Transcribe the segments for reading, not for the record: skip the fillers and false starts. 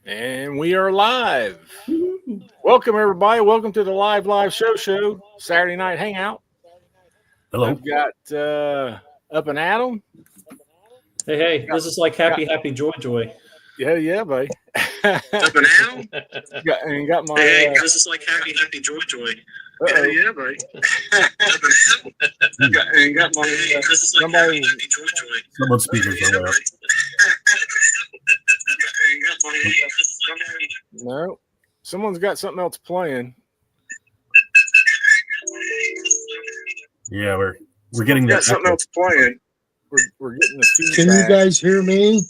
And we are live. Welcome, everybody. Welcome to the live show, Saturday night hangout. Hello. I've got Up and Adam. Hey, this is like happy, joy. Yeah, buddy. Up and Adam. got my. Hey, this is like happy, joy. Yeah, buddy. Up and Adam. Got my. This is like somebody. happy, joy. Someone's speakers are loud. No, someone's got something else playing. Yeah, we're getting got something else playing. We're getting the feedback. Can you guys hear me?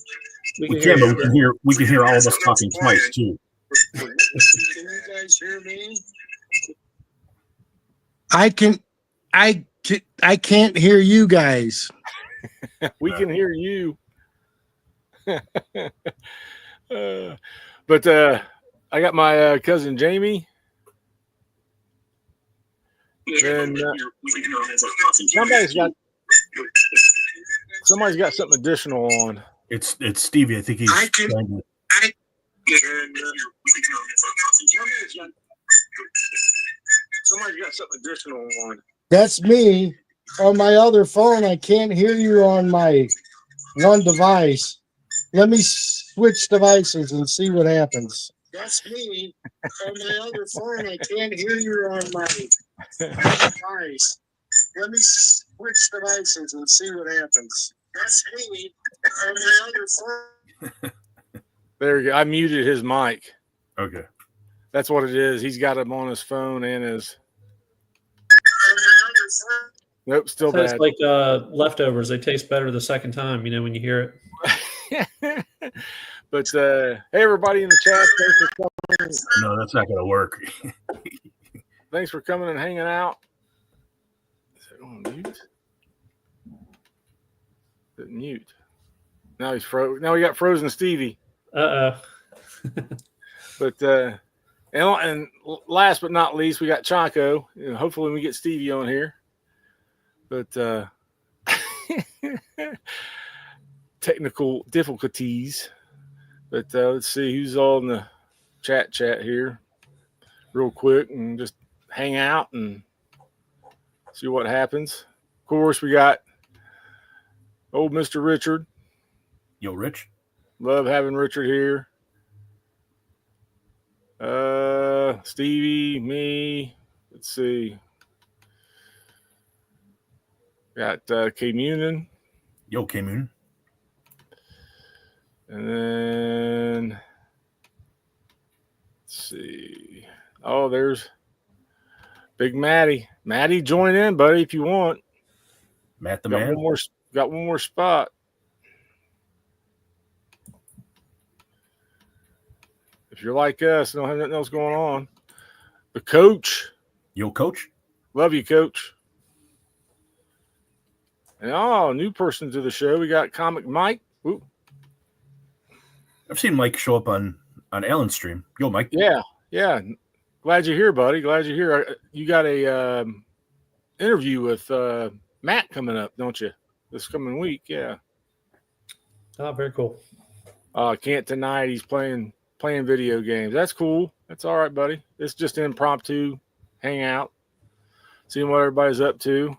We can, but we can hear all of us talking twice too. Can you guys hear me? I can't hear you guys. We can hear you. But I got my cousin Jamie. Then somebody's got something additional on. It's Stevie. I think he's trying to. Somebody's got something additional on. That's me. On my other phone, I can't hear you on my one device. Let me switch devices and see what happens. That's me. On my other phone, I can't hear you on my device. Let me switch devices and see what happens. That's me. On my other phone. There you go. I muted his mic. Okay. That's what it is. He's got him on his phone and his. Nope, still So it's bad. like leftovers. They taste better the second time, when you hear it. But hey, everybody in the chat, thanks for coming. No, that's not going to work. Thanks for coming and hanging out. Is it on mute? Is it mute? Now he's frozen. Now we got frozen Stevie. Uh-oh. But and last but not least, we got Chaco. Hopefully we get Stevie on here. But technical difficulties. But let's see who's all in the chat here real quick and just hang out and see what happens. Of course, we got old Mr. Richard. Yo, Rich. Love having Richard here. Stevie, me. Let's see. Got K Munin. Yo, K Moon. And then let's see. Oh, there's Big Matty. Matty, join in, buddy, if you want. Matt the got man. Got one more spot. If you're like us and don't have nothing else going on. The coach. Yo, Coach. Love you, Coach. And new person to the show. We got Comic Mike. Ooh. I've seen Mike show up on Alan's stream. Yo, Mike. Yeah. Glad you're here, buddy. Glad you're here. You got a interview with Matt coming up, don't you? This coming week, yeah. Oh, very cool. Can't deny it. He's playing video games. That's cool. That's all right, buddy. It's just impromptu hangout, seeing what everybody's up to.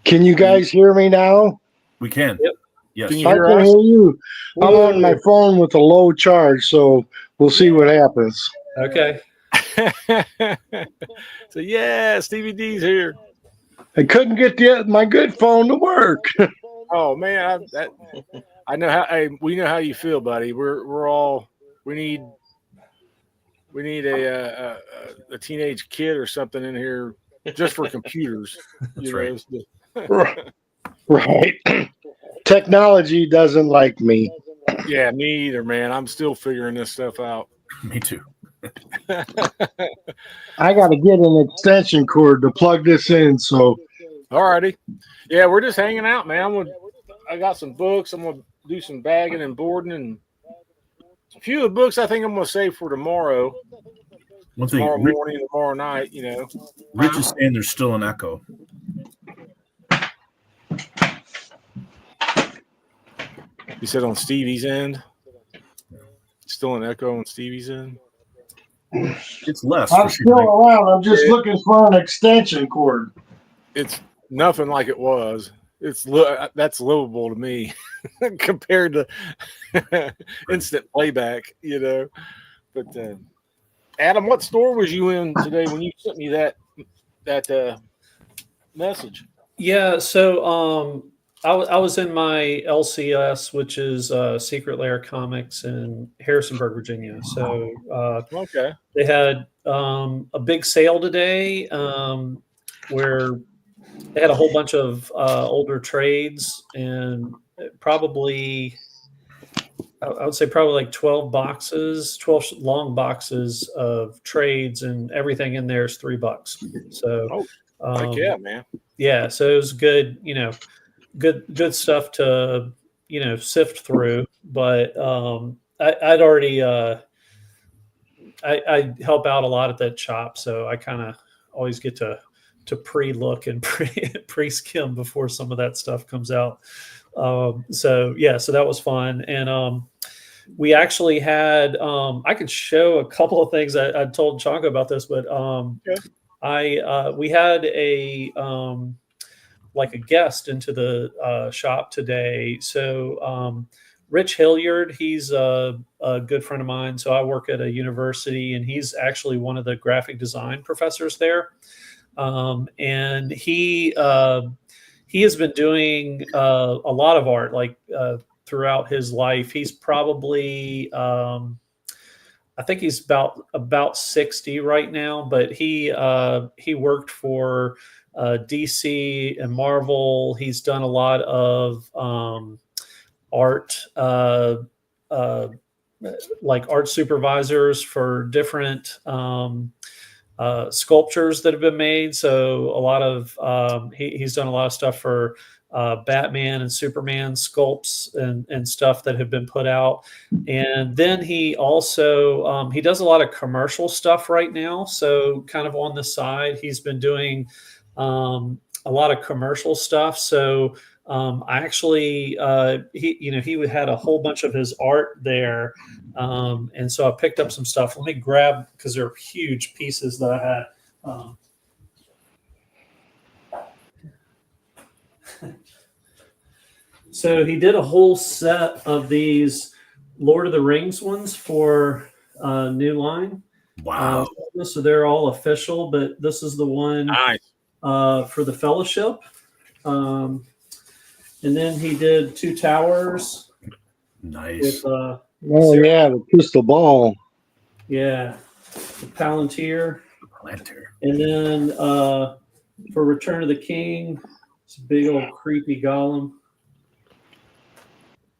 Can you guys hear me now? We can. Yep. Yes. Can you I hear can us? hear you. I'm on my phone with a low charge, so we'll see what happens. Okay. So yeah, Stevie D's here. I couldn't get my good phone to work. Oh man, I know how. Hey, we know how you feel, buddy. We're all we need a teenage kid or something in here just for computers. That's right. Right. Technology doesn't like me. Yeah, me either, man. I'm still figuring this stuff out. Me too. I got to get an extension cord to plug this in. So, Alrighty. Yeah, we're just hanging out, man. I got some books. I'm gonna do some bagging and boarding, and a few of the books I think I'm gonna save for tomorrow. One thing. Tomorrow morning, tomorrow night. Rich is saying there's still an echo. You said on Stevie's end. still an echo on Stevie's end? It's less. I'm for still sure. around. I'm just looking for an extension cord. It's nothing like it was. That's livable to me compared to instant playback, you know. But Adam, what store was you in today when you sent me that message? Yeah, so I was in my LCS, which is Secret Lair Comics in Harrisonburg, Virginia. So Okay. they had a big sale today where they had a whole bunch of older trades and probably, I would say probably like 12 long boxes of trades, and everything in there is $3. So, Heck yeah, man. yeah, so it was good, good stuff to, sift through. But I'd already, I help out a lot at that shop, so I kind of always get to pre-look and pre-skim before some of that stuff comes out. So that was fun. And we actually had, I could show a couple of things. I told Chanka about this, but we had like a guest into the shop today. So Rich Hilliard, he's a good friend of mine. So I work at a university, and he's actually one of the graphic design professors there. And he has been doing a lot of art, like throughout his life. He's probably, I think he's about 60 right now, but he worked for DC and Marvel. He's done a lot of art, like art supervisors for different sculptures that have been made. So a lot of he's done a lot of stuff for Batman and Superman sculpts and stuff that have been put out. And then he also he does a lot of commercial stuff right now. So kind of on the side, he's been doing a lot of commercial stuff. So I actually he had a whole bunch of his art there. And so I picked up some stuff. Let me grab, because they're huge pieces that I had. So he did a whole set of these Lord of the Rings ones for New Line. Wow. So they're all official, but this is the one Nice. for the Fellowship. And then he did Two Towers. Nice. With, Oh yeah, the crystal ball. yeah, the Palantir. Palantir. And then for Return of the King, it's a big old creepy golem.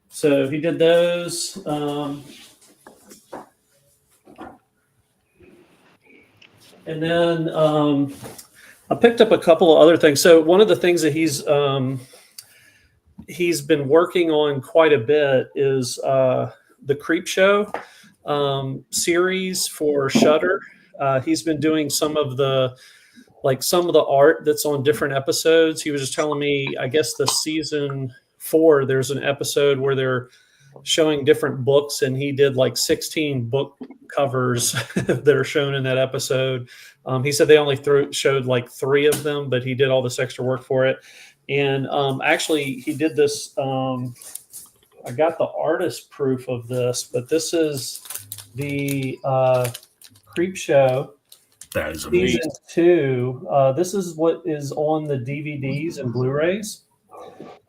So he did those. And then I picked up a couple of other things. So one of the things that he's been working on quite a bit is the Creep Show series for Shudder. He's been doing some of the art that's on different episodes. He was just telling me, I guess the season 4, there's an episode where they're showing different books, and he did like 16 book covers that are shown in that episode. He said they only showed like 3 of them, but he did all this extra work for it. And actually, he did this. I got the artist proof of this, but this is the Creep Show. That is Season amazing. 2. This is what is on the DVDs and Blu-rays.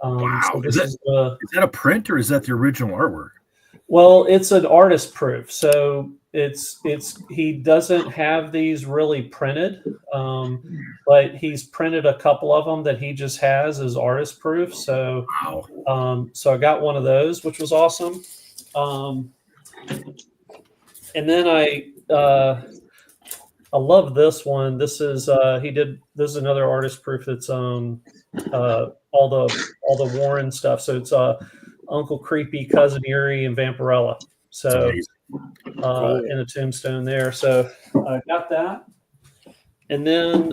Wow. So Is that a print, or is that the original artwork? Well, it's an artist proof. So it's he doesn't have these really printed, but he's printed a couple of them that he just has as artist proof. So Wow. so I got one of those, which was awesome. And then I love this one. This is this is another artist proof that's all the Warren stuff. So it's Uncle Creepy, Cousin Eerie, and Vampirella. So in a tombstone there. So I got that. And then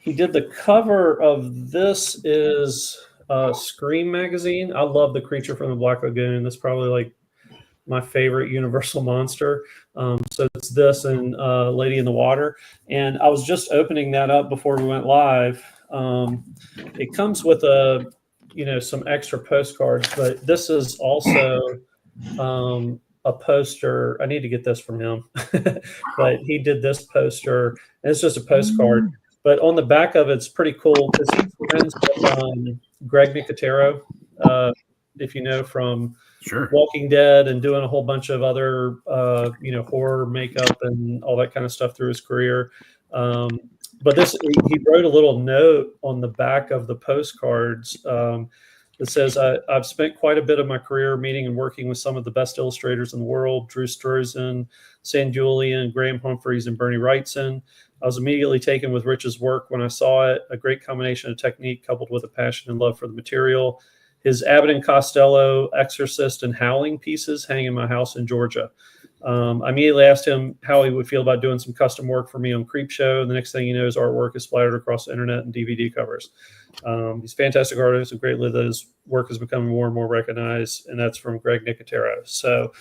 he did the cover of this is Scream magazine. I love The Creature from the Black Lagoon. That's probably like my favorite Universal monster. So it's this and Lady in the Water. And I was just opening that up before we went live. It comes with some extra postcards, but this is also a poster. I need to get this from him, but he did this poster. And it's just a postcard, but on the back of it's pretty cool because he's friends with Greg Nicotero, if you know, from Sure. Walking Dead and doing a whole bunch of other horror makeup and all that kind of stuff through his career. But he wrote a little note on the back of the postcards that says, I've spent quite a bit of my career meeting and working with some of the best illustrators in the world, Drew Struzan, San Julian, Graham Humphreys, and Bernie Wrightson. I was immediately taken with Rich's work when I saw it, a great combination of technique coupled with a passion and love for the material. His Abbott and Costello, Exorcist, and Howling pieces hang in my house in Georgia. I immediately asked him how he would feel about doing some custom work for me on Creepshow. The next thing you know, his artwork is splattered across the internet and DVD covers. He's a fantastic artist and greatly that his work is becoming more and more recognized, and that's from Greg Nicotero. So,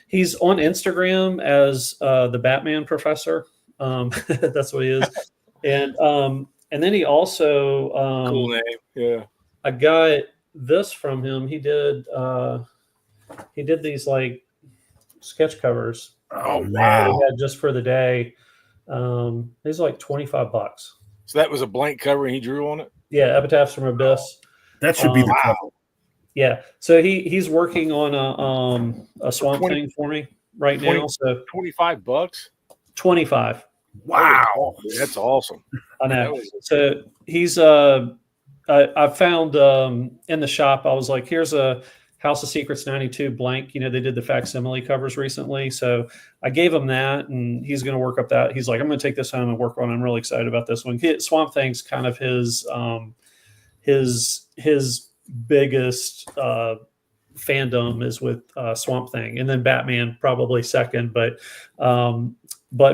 he's on Instagram as the Batman Professor. That's what he is. And then he also Cool name. Yeah. I got this from him. He did these like sketch covers. Oh, that man. he had just for the day. These are like $25. So that was a blank cover and he drew on it? Yeah, Epitaphs from Abyss. That should be the cover. Yeah. So he's working on a Swamp 20 Thing for me right 20 now. So $25? 25. Wow. That's awesome. I know. So he's I found in the shop, I was like, here's a House of Secrets 92 blank. They did the facsimile covers recently. So I gave him that and he's going to work up that. He's like, I'm going to take this home and work on it. I'm really excited about this one. Swamp Thing's kind of his biggest fandom is with Swamp Thing, and then Batman probably second. But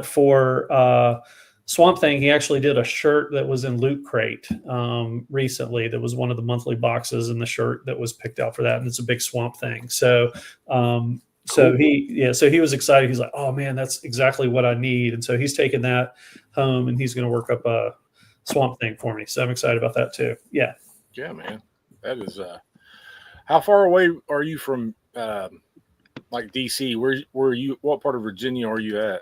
for Swamp Thing, he actually did a shirt that was in Loot Crate recently. That was one of the monthly boxes, and the shirt that was picked out for that, and it's a big Swamp Thing. So, so he was excited. He's like, "Oh man, that's exactly what I need." And so he's taking that home, and he's going to work up a Swamp Thing for me. So I'm excited about that too. Yeah. Yeah, man. That is. How far away are you from like DC? Where are you? What part of Virginia are you at?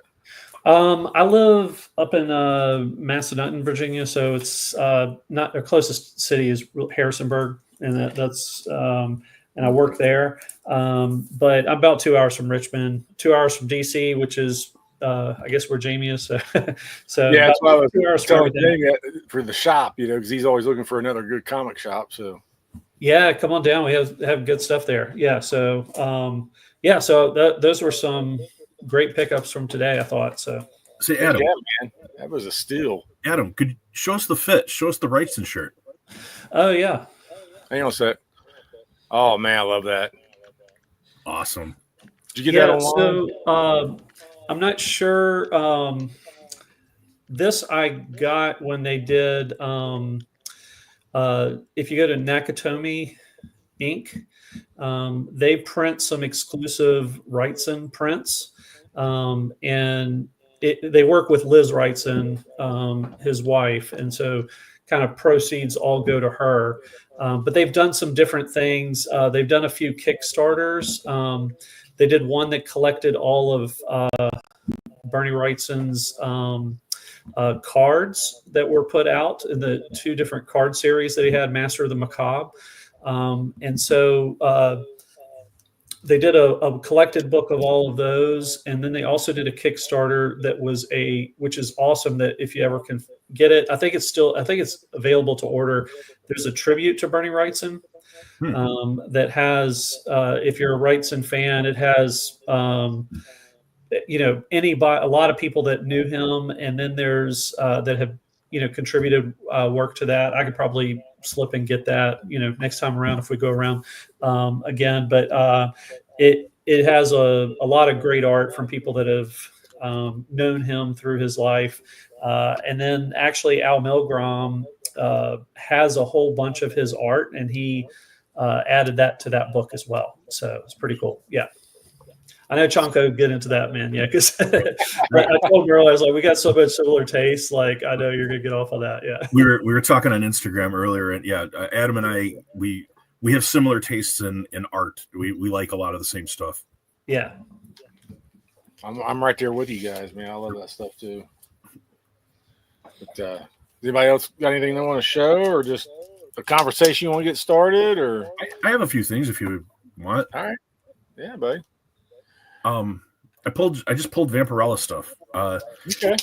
I live up in Massanutten, Virginia, so it's not the closest city is Harrisonburg, and that's and I work there. But I'm about 2 hours from Richmond, 2 hours from DC, which is I guess where Jamie is. So Yeah, that's why I was 2 hours telling from Jamie for the shop, because he's always looking for another good comic shop. So yeah, come on down. We have good stuff there. Yeah, so those were some great pickups from today, I thought. So Say, Adam. yeah, man, that was a steal. Adam, could you show us the fit? Show us the Wrightson shirt. Oh yeah. Hang on a sec. Oh man, I love that. Awesome. Did you get that online? So I'm not sure. This I got when they did. If you go to Nakatomi Inc., they print some exclusive Wrightson prints, and they work with Liz Wrightson, his wife, and so kind of proceeds all go to her. But they've done some different things. They've done a few Kickstarters. They did one that collected all of Bernie Wrightson's cards that were put out in the 2 different card series that he had, Master of the Macabre. And so they did a collected book of all of those. And then they also did a Kickstarter that was which is awesome, that if you ever can get it, I think it's available to order. There's a tribute to Bernie Wrightson that has, if you're a Wrightson fan, it has, a lot of people that knew him. And then there's, that have, contributed work to that. I could probably slip and get that, next time around if we go around again. But it has a lot of great art from people that have known him through his life. And then actually Al Milgrom has a whole bunch of his art, and he added that to that book as well. So it's pretty cool. Yeah. I know Chonko would get into that, man. Yeah, because I told him earlier, I was like, we got so much similar tastes. Like, I know you're gonna get off on that. Yeah, we were talking on Instagram earlier, and yeah, Adam and I we have similar tastes in art. We like a lot of the same stuff. Yeah, I'm right there with you guys, man. I love that stuff too. But does anybody else got anything they want to show, or just a conversation you want to get started, or? I have a few things if you want. All right, yeah, buddy. I just pulled Vampirella stuff. Okay.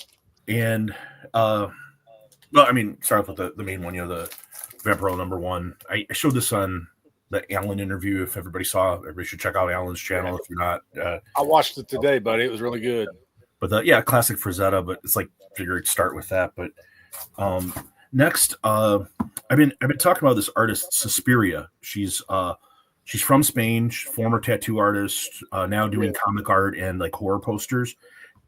And well, I mean, start with the main one, the Vampirella #1. I showed this on the Alan interview. If everybody saw, everybody should check out Alan's channel. If you're not, I watched it today, buddy. It was really good. But classic Frazetta. But it's like figured start with that. But next, I've been talking about this artist Suspiria. She's from Spain, former tattoo artist, now doing comic art and like horror posters.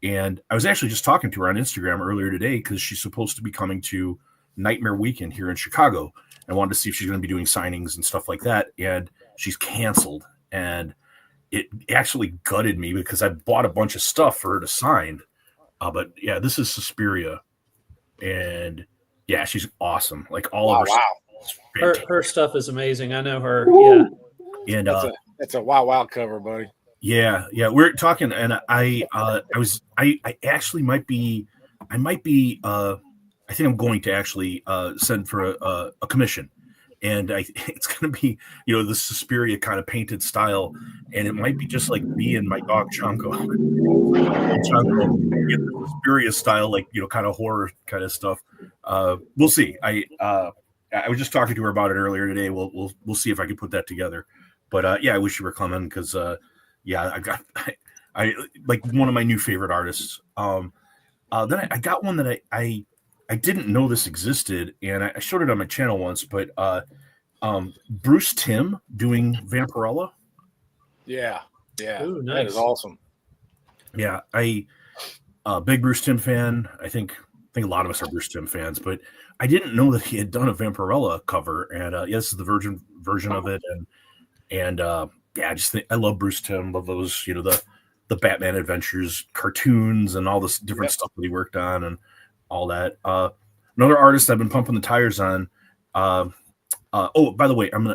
And I was actually just talking to her on Instagram earlier today because she's supposed to be coming to Nightmare Weekend here in Chicago. I wanted to see if she's going to be doing signings and stuff like that. And she's canceled. And it actually gutted me because I bought a bunch of stuff for her to sign. But yeah, this is Suspiria. And yeah, she's awesome. Like all of her stuff. her stuff is amazing. I know her. Yeah. And that's a wow cover, buddy. Yeah, we're talking, and I actually might be I think I'm going to actually send for a commission, and it's going to be the Suspiria kind of painted style, and it might be just like me and my dog Chonko. Chonko get the Suspiria style, like kind of horror kind of stuff. We'll see. I was just talking to her about it earlier today. We'll see if I can put that together. But yeah, I wish you were coming because I like one of my new favorite artists. Then I got one that I didn't know this existed, and I showed it on my channel once. But Bruce Timm doing Vampirella. Yeah. Ooh, nice. That is awesome. Yeah, big Bruce Timm fan. I think a lot of us are Bruce Timm fans, but I didn't know that he had done a Vampirella cover, and this is the Virgin version of it, and I just think I love Bruce Timm. Love those, the Batman Adventures cartoons and all this different stuff that he worked on and all that. Another artist I've been pumping the tires on. Oh, by the way, I'm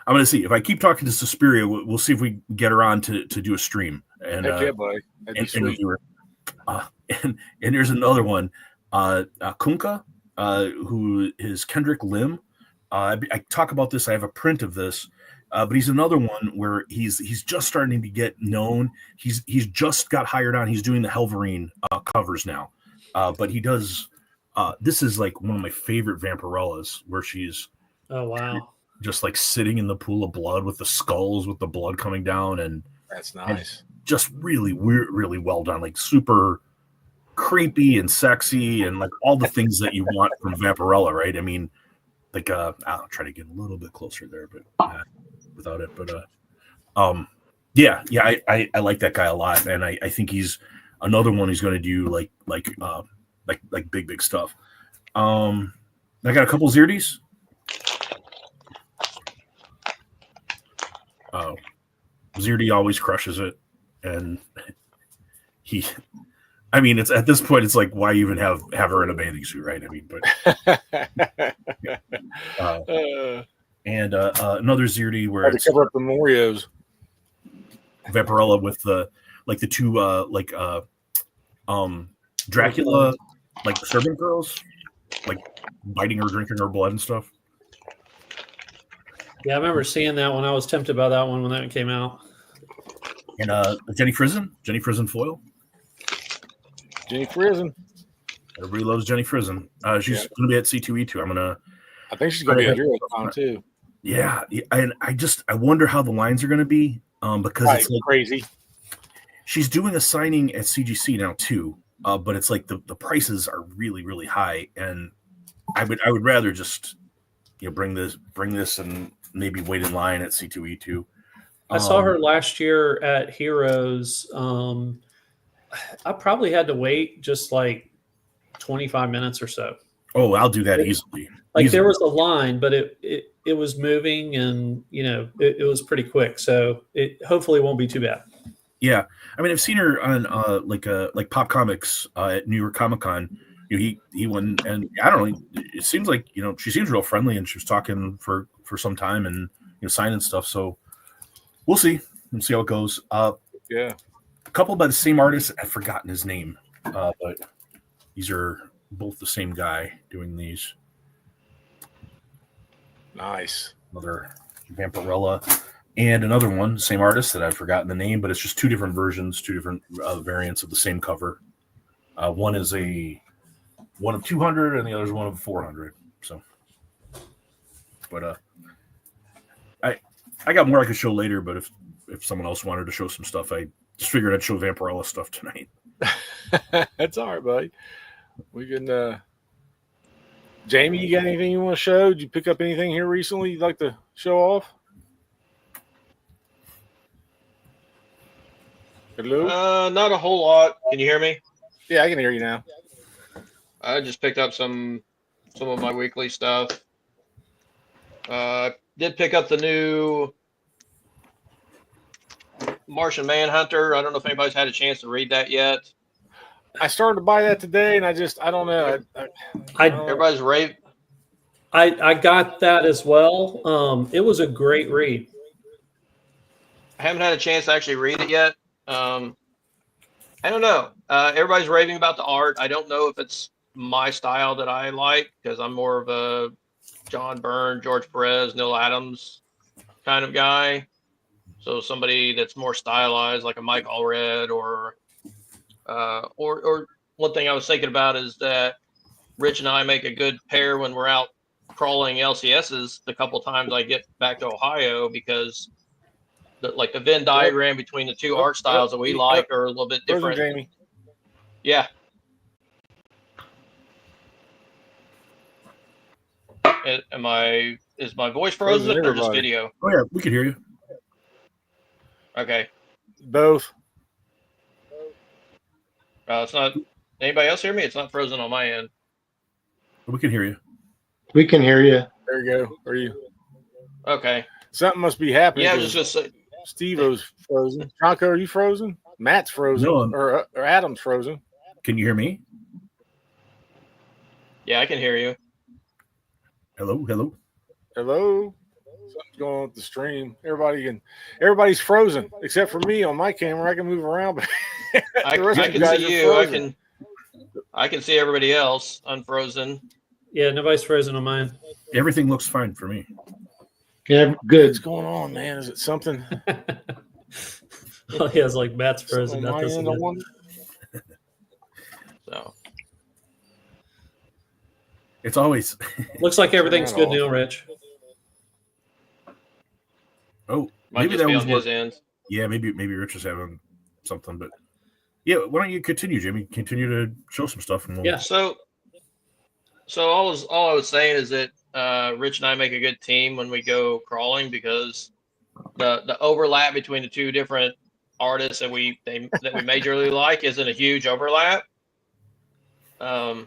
gonna see if I keep talking to Suspiria. We'll see if we get her on to do a stream. And yeah, buddy. And there's another one, Kunka, who is Kendrick Lim. I talk about this. I have a print of this. But he's another one where he's just starting to get known. He's just got hired on. He's doing the Helverine covers now. But he does. This is like one of my favorite Vampirellas, where she's just like sitting in the pool of blood with the skulls, with the blood coming down, and that's nice. And just really really well done. Like super creepy and sexy, and like all the things that you want from Vampirella, right? I mean, like I'll try to get a little bit closer there, but. Without it, but I like that guy a lot, and I think he's another one who's going to do like big stuff. I got a couple Zirdes. Zirde always crushes it, and it's at this point, it's like, why even have her in a bathing suit, right? I mean, but and another Zirde where it's cover up the Morios. Vampirella with the two Dracula like servant girls, like biting her, drinking her blood and stuff. Yeah, I remember seeing that one. I was tempted by that one when that came out. And Jenny Frison foil. Jenny Frison. Everybody loves Jenny Frison. She's going to be at C2E2. I think she's going to be at HeroCon too. Yeah, and I wonder how the lines are going to be because it's like, crazy. She's doing a signing at CGC now too, but it's like the prices are really really high, and I would rather just bring this and maybe wait in line at C2E2. I saw her last year at Heroes. I probably had to wait just like 25 minutes or so. Oh, I'll do that easily. There was a line, but it it was moving, and it was pretty quick. So it hopefully won't be too bad. Yeah, I mean, I've seen her on like Pop Comics at New York Comic Con. He went, and I don't know. It seems like she seems real friendly, and she was talking for some time and signing stuff. So we'll see. We'll see how it goes. Yeah, a couple by the same artist. I've forgotten his name, but these are both the same guy doing these. nice. Another Vampirella. And another one, same artist that I've forgotten the name, but it's just two different versions, two different variants of the same cover. One is one of 200, and the other is one of 400. So, but I got more I could show later. But if someone else wanted to show some stuff, I just figured I'd show Vampirella stuff tonight. That's all right, buddy. We can. Jamie, you got anything you want to show? Did you pick up anything here recently you'd like to show off? Hello? Not a whole lot. Can you hear me? Yeah, I can hear you now. I just picked up some of my weekly stuff. Did pick up the new Martian Manhunter. I don't know if anybody's had a chance to read that yet. I started to buy that today, and I don't know. Everybody's raving. I got that as well. It was a great read. I haven't had a chance to actually read it yet. I don't know. Everybody's raving about the art. I don't know if it's my style that I like, because I'm more of a John Byrne, George Perez, Neil Adams kind of guy. So somebody that's more stylized, like a Mike Allred, or one thing I was thinking about is that Rich and I make a good pair when we're out crawling LCSs the couple times I get back to Ohio, because the Venn diagram between the two art styles that we like are a little bit different. Jamie. Yeah. Is my voice frozen or just video? Oh yeah, we can hear you. Okay. Both. It's not. Anybody else hear me? It's not frozen on my end. We can hear you. We can hear you. There you go. Are you? Okay. Something must be happening. Yeah, I was just gonna say. Steve-O's frozen. Bronco, are you frozen? Matt's frozen. No, or Adam's frozen. Can you hear me? Yeah, I can hear you. Hello. Hello? Something's going on with the stream. Everybody's frozen except for me on my camera. I can move around, but I can see you. I can see everybody else unfrozen. Yeah, nobody's frozen on mine. Everything looks fine for me. Yeah, good. What's going on, man? Is it something? Oh, yeah, it's like Matt's frozen. On Not my this end, I again. wonder? So It's always. Looks like everything's Turn good that now, off. Rich. Oh, might maybe just that be was on what. his end. Yeah, maybe Rich is having something, but yeah. Why don't you continue, Jamie? Continue to show some stuff, and we'll... Yeah. So all I was saying is that Rich and I make a good team when we go crawling, because the overlap between the two different artists that we majorly like isn't a huge overlap. I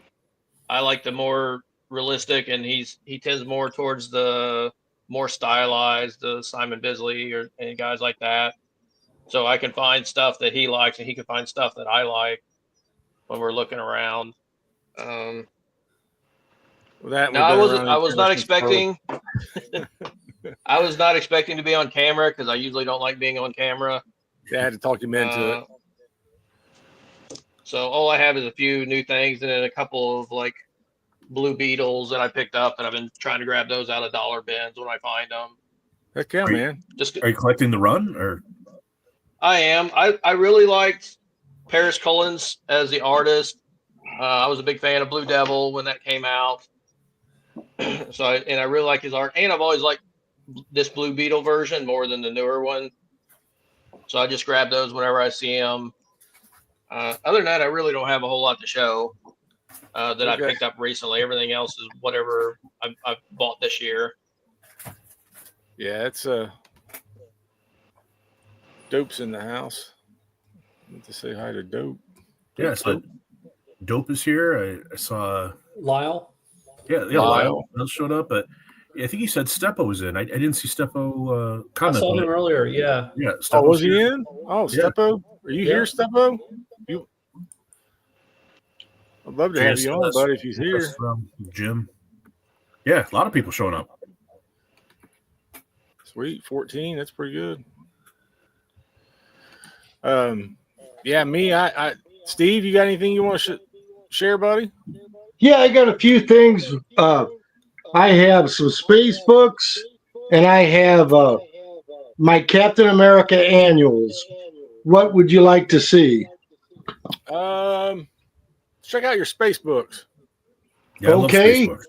like the more realistic, and he tends more towards the more stylized, the Simon Bisley and guys like that. So I can find stuff that he likes, and he can find stuff that I like when we're looking around. Well, that No, I was not expecting. I was not expecting to be on camera, because I usually don't like being on camera. Yeah, I had to talk him into it. So all I have is a few new things, and then a couple of like Blue Beetles that I picked up, and I've been trying to grab those out of dollar bins when I find them. Heck yeah, man. Just Are you collecting the run, or I am. I really liked Paris Cullins as the artist. I was a big fan of Blue Devil when that came out. So I really like his art, and I've always liked this Blue Beetle version more than the newer one. So I just grab those whenever I see them. Other than that, I really don't have a whole lot to show that I picked up recently. Everything else is whatever I've bought this year. Yeah, it's Dope's in the house. I need to say hi to Dope. yeah? So Dope is here. I saw. Lyle? Yeah, Lyle. Lyle showed up, but I think he said Steppo was in. I didn't see Steppo I comment saw on him it. earlier. Yeah. Yeah, Oh, Steppo's was he here. in? Oh, Yeah. Steppo, are you Yeah. here, Steppo? I'd love to have Yes, you on, that's- buddy, if he's here. that's, Jim. Yeah, a lot of people showing up. Sweet, 14. That's pretty good. Yeah, me. I Steve, you got anything you want to share, buddy? Yeah, I got a few things. I have some space books, and I have my Captain America annuals. What would you like to see? Check out your space books. Yeah, I love Okay. Spacebooks.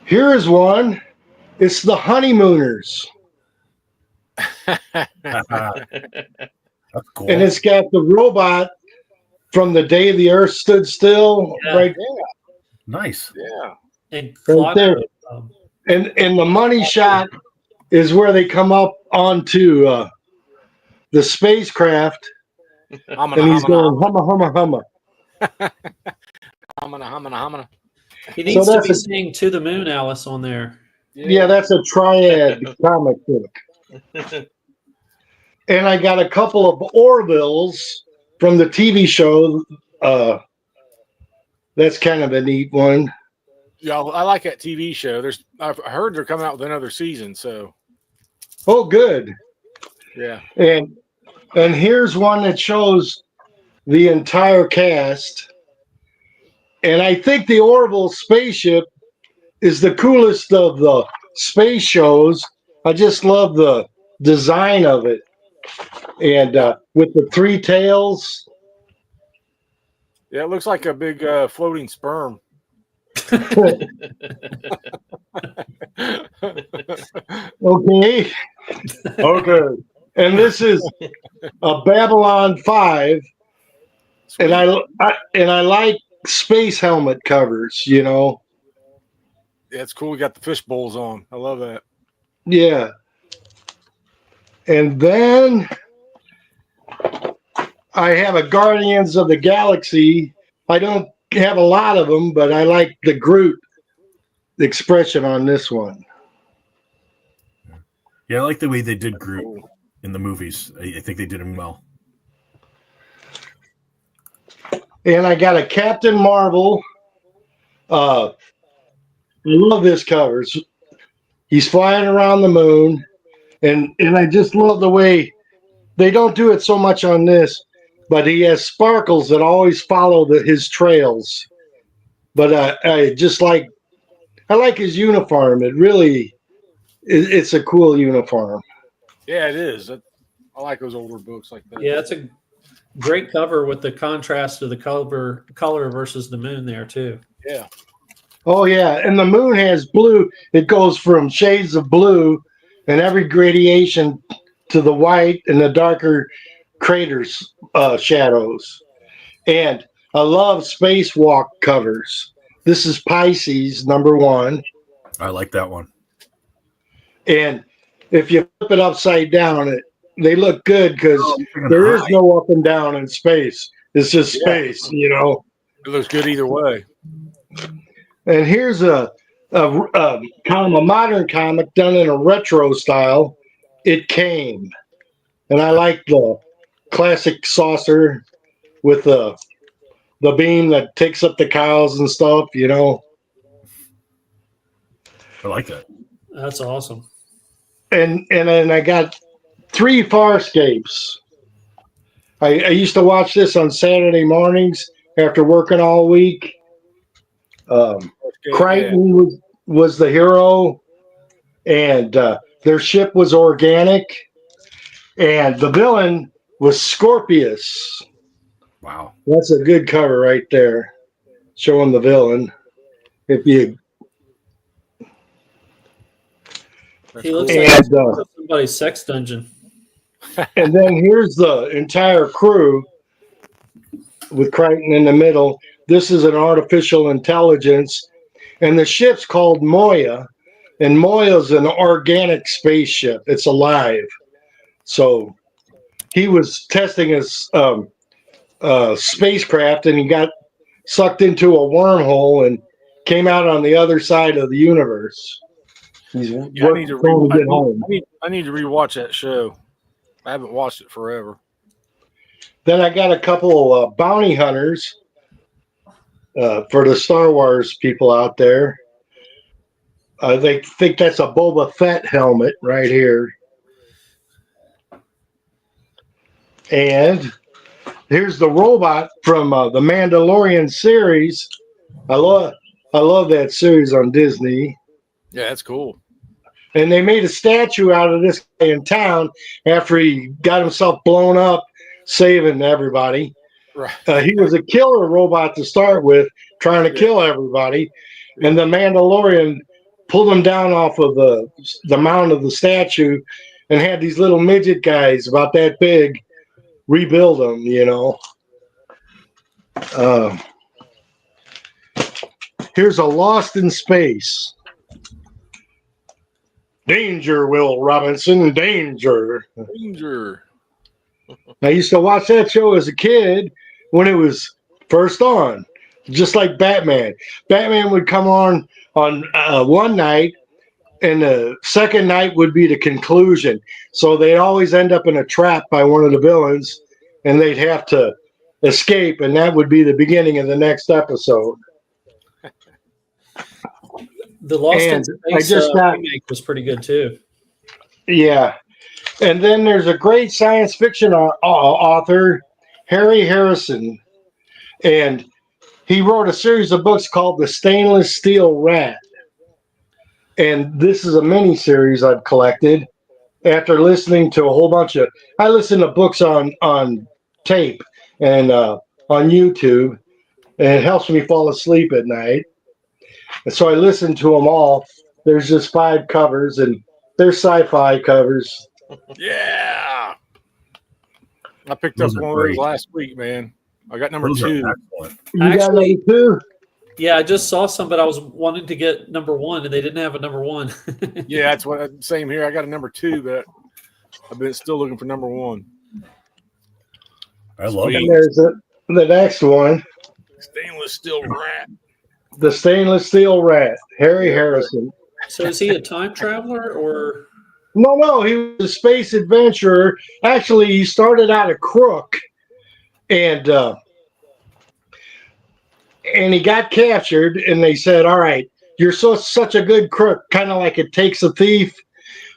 Here is one. It's the Honeymooners, That's cool. and it's got the robot from the day the Earth stood still, Yeah. right? Nice. Yeah. And Right there. And the money shot is where they come up onto the spacecraft, and he's going humma humma humma. Humana. He needs So to that's be a- saying "To the Moon, Alice" on there. Yeah, that's a triad comic book. And I got a couple of Orvilles from the TV show. That's kind of a neat one. Yeah, I like that TV show. I've heard they're coming out with another season, so Oh, good. yeah. And here's one that shows the entire cast. And I think the Orville spaceship is the coolest of the space shows. I just love the design of it. And with the three tails. Yeah, it looks like a big floating sperm. Okay. Okay. And this is a Babylon 5. Sweet. And I like space helmet covers, you know. Yeah, it's cool. We got the fish bowls on. I love that. Yeah. And then I have a Guardians of the Galaxy. I don't have a lot of them, but I like the Groot expression on this one. Yeah, I like the way they did Groot in the movies. I think they did him well. And I got a Captain Marvel. I love this cover. He's flying around the moon, and I just love the way they don't do it so much on this, but he has sparkles that always follow his trails. But I like his uniform. It's a cool uniform. Yeah, it is. I like those older books like that. Yeah, it's a great cover with the contrast of the color versus the moon there too. Yeah. Oh yeah, and the moon has blue. It goes from shades of blue and every gradation to the white and the darker craters shadows. And I love spacewalk covers. This is Pisces #1. I like that one. And if you flip it upside down, they look good because there is no up and down in space. It's just space, you know. It looks good either way. And here's a kind of a modern comic done in a retro style. It Came, and I like the classic saucer with the beam that takes up the cows and stuff. You know. I like that. That's awesome. And then I got 3 Farscapes. I used to watch this on Saturday mornings after working all week. Crichton was the hero, and their ship was organic, and the villain was Scorpius. Wow. That's a good cover right there, showing the villain. If you He looks and like somebody's sex dungeon. and then here's the entire crew with Crichton in the middle. This is an artificial intelligence, and the ship's called Moya, and Moya's an organic spaceship. It's alive. So he was testing his spacecraft, and he got sucked into a wormhole, and came out on the other side of the universe. He's Yeah, I trying need to to get home. I need to rewatch that show. I haven't watched it forever. Then I got a couple bounty hunters for the Star Wars people out there. They think that's a Boba Fett helmet right here. And here's the robot from the Mandalorian series. I love that series on Disney. Yeah, that's cool. And they made a statue out of this guy in town after he got himself blown up, saving everybody. Right. He was a killer robot to start with, trying to kill everybody. And the Mandalorian pulled him down off of the mount of the statue and had these little midget guys about that big rebuild them, you know. Here's a Lost in Space. Danger, Will Robinson, danger. Danger. I used to watch that show as a kid when it was first on, just like Batman. Batman would come on one night, and the second night would be the conclusion. So they'd always end up in a trap by one of the villains, and they'd have to escape, and that would be the beginning of the next episode. The Lost in And Space I just got- remake was pretty good too. Yeah. And then there's a great science fiction author, Harry Harrison, and he wrote a series of books called The Stainless Steel Rat. And this is a mini series I've collected after listening to a whole bunch of. I listen to books on tape and on YouTube, and it helps me fall asleep at night. And so I listened to them all. There's just 5 covers, and they're sci-fi covers. Yeah. I picked up Those are one of great. those last week, man. I got number Those are 2. excellent. You got Actually- number 2? Yeah, I just saw some, but I was wanting to get number 1, and they didn't have a number 1. Yeah, that's what same here. I got a number 2, but I've been still looking for number 1. I love Sweet. it. And there's the next one, Stainless steel rat. the Stainless Steel Rat, Harry Harrison. So is he a time traveler or? No, he was a space adventurer. Actually, he started out a crook, and he got captured. And they said, "All right, you're such a good crook, kind of like It Takes a Thief."